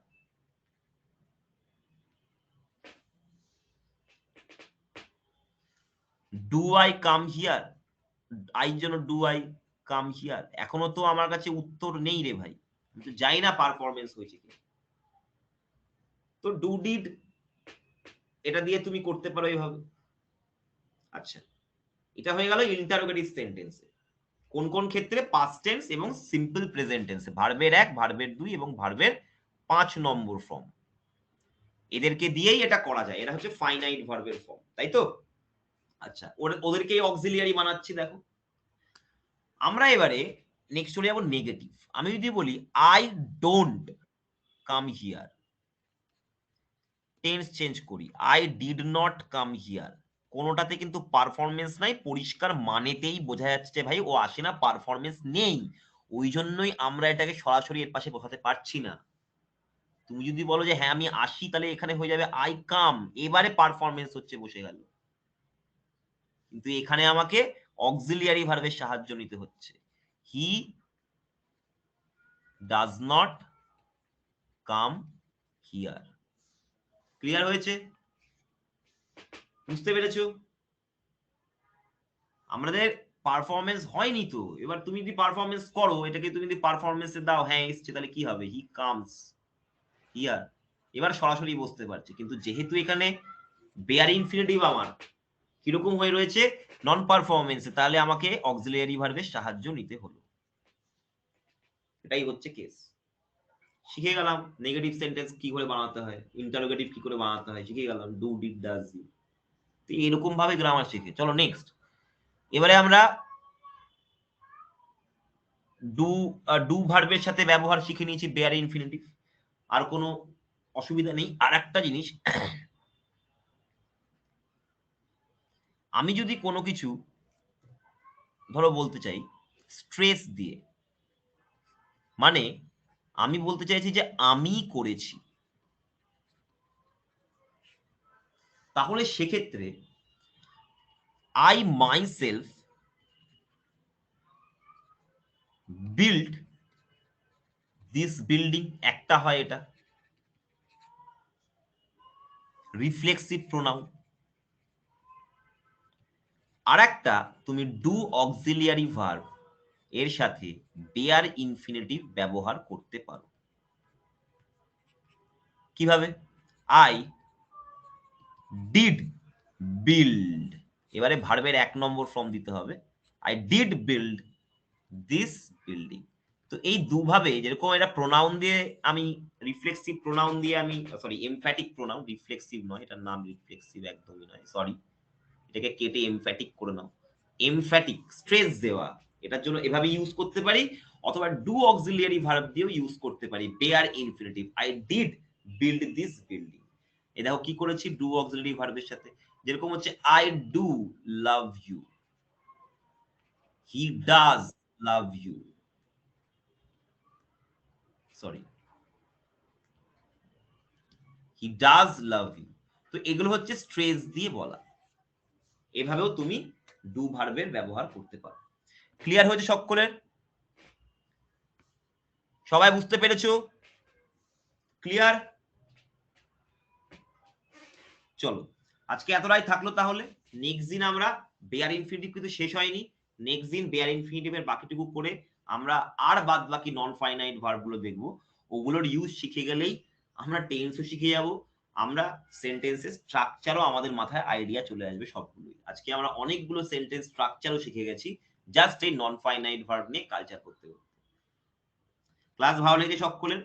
Do I come here, I জন্য ডু আই কাম হিয়ার। এখনো তো আমার কাছে উত্তর নেই রে ভাই, আমি তো জানি না পারফরমেন্স হয়েছে কি। তো ডু ডিড এটা দিয়ে তুমি করতে পারো এইভাবে। আচ্ছা, এটা হয়ে গেল ইন্টারোগেটিভ সেন্টেন্সে। কোন কোন ক্ষেত্রে? পাস্ট টেন্স এবং সিম্পল প্রেজেন্ট টেন্সে, ভার্বের 1, ভার্বের 2 এবং ভার্বের 5 নম্বর ফর্ম, এদেরকে দিয়েই এটা করা যায়। এটা হচ্ছে ফাইনাইট ভার্বের ফর্ম, তাই তো? আচ্ছা, ওদেরকে অক্সিলিয়ারি বানাচ্ছি। দেখো আমরা এবারে নেক্সট চলে যাবো নেগেটিভ। আমি যদি বলি I don't come here, tense change করি, I did not come here, কোনোটাতে কিন্তু পারফরমেন্স নাই, পরিষ্কার মানেতেই বোঝা যাচ্ছে ভাই ও আসে না, পারফরমেন্স নেই। ওই জন্যই আমরা এটাকে সরাসরি এর পাশে বসাতে পারছি না। তুমি যদি বলো যে হ্যাঁ আমি আসি, তাহলে এখানে হয়ে যাবে আই কাম, এবারে পারফরমেন্স হচ্ছে, বসে গেল। কিন্তু এখানে আমাকে অক্সিলিয়ারি ভার্বের সাহায্য নিতে হচ্ছে। He does not come here. Clear হয়েছে? বুঝতে পেরেছো? আমাদের পারফরমেন্স হয়নি তো। এবার তুমি যদি পারফরমেন্স করো, এটাকে তুমি যদি পারফরমেন্সে দাও হ্যাঁ এসছে, তাহলে কি হবে? He comes here. এবার সরাসরি বসতে পারছি, কিন্তু যেহেতু এখানে বেয়ার ইনফিনিটিভ আমার কিরকম হয়ে রয়েছে নন পারফরমেন্সে, তাহলে আমাকে অক্সিলিয়ারি ভার্বের সাহায্য নিতে হলো। এটাই হচ্ছে কেস। শিখে গেলাম নেগেটিভ সেন্টেন্স কি করে বানাতে হয়, ইন্টারোগেটিভ কি করে বানাতে হয় শিখে গেলাম, ডু ডিড ডাজ ডু। তো এরকম ভাবে গ্রামার শিখে চলো নেক্সট। এবারে আমরা ডু ডু ভার্বের সাথে ব্যবহার শিখে নিয়েছি বেয়ার ইনফিনিটিভ, আর কোনো অসুবিধা নেই। আর একটা জিনিস, আমি যদি কোনো কিছু ধরো বলতে চাই স্ট্রেস দিয়ে, মানে আমি বলতে চাইছি যে আমি করেছি, তাহলে সেক্ষেত্রে I myself build this building, একটা হয় এটা রিফ্লেক্সিভ প্রোনাউন, আর একটা তুমি ডু অক্সিলিয়ারি ভার্ব এর সাথে বেয়ার ইনফিনিটিভ ব্যবহার করতে পারো। কিভাবে? আই ডিড বিল্ড, এবারে ভার্বের 1 নম্বর ফর্ম দিতে হবে, I did build this building. তো এই দুভাবে যেরকম এটা প্রোনাউন দিয়ে আমি রিফ্লেক্সিভ প্রোনাউন দিয়ে আমি সরি এমফ্যাটিক প্রোনাউন, রিফ্লেক্সিভ নয়, এটার নাম রিফ্লেক্সিভ একদমই নয়, সরি, এটাকে কেটে এমফ্যাটিক করে নাও। এমফ্যাটিক স্ট্রেস দেওয়া, এটার জন্য এভাবে ইউজ করতে পারি, অথবা ডু অক্সিলিয়ারি ভার্ব দিয়েও ইউজ করতে পারি। Bare infinitive, I did build this building, এই দেখো কি করেছি ডু অক্সিলিয়ারি ভার্বের সাথে। যেরকম হচ্ছে I do love you, he does love you, sorry he does love you. তো এগুলো হচ্ছে স্ট্রেস দিয়ে বলা, এভাবেও তুমি ডু ভার্বের ব্যবহার করতে পারো। ক্লিয়ার হয়েছে সকলের? সবাই বুঝতে পেরেছো? ক্লিয়ার? চলো আজকে এতটাই থাকলো তাহলে। নেক্সট দিন আমরা বেয়ার ইনফিনিটিভ কিন্তু শেষ হয়নি, নেক্সট দিন বেয়ার ইনফিনিটিভের বাকিটুকু করে আমরা আর বাদ বাকি নন ফাইনাইট ভার্ব গুলো দেখবো। ওগুলোর ইউজ শিখে গেলেই আমরা টেন্সও শিখে যাব, আমরা সেন্টেন্সের স্ট্রাকচারও আমাদের মাথায় আইডিয়া চলে আসবে সবগুলোই। আজকে আমরা অনেকগুলো সেন্টেন্স স্ট্রাকচারও শিখে গেছি জাস্ট এই নন ফাইনাইট ভার্ব নিয়ে কালচার করতে করতে। ক্লাস ভালো লেগেছে সকলের?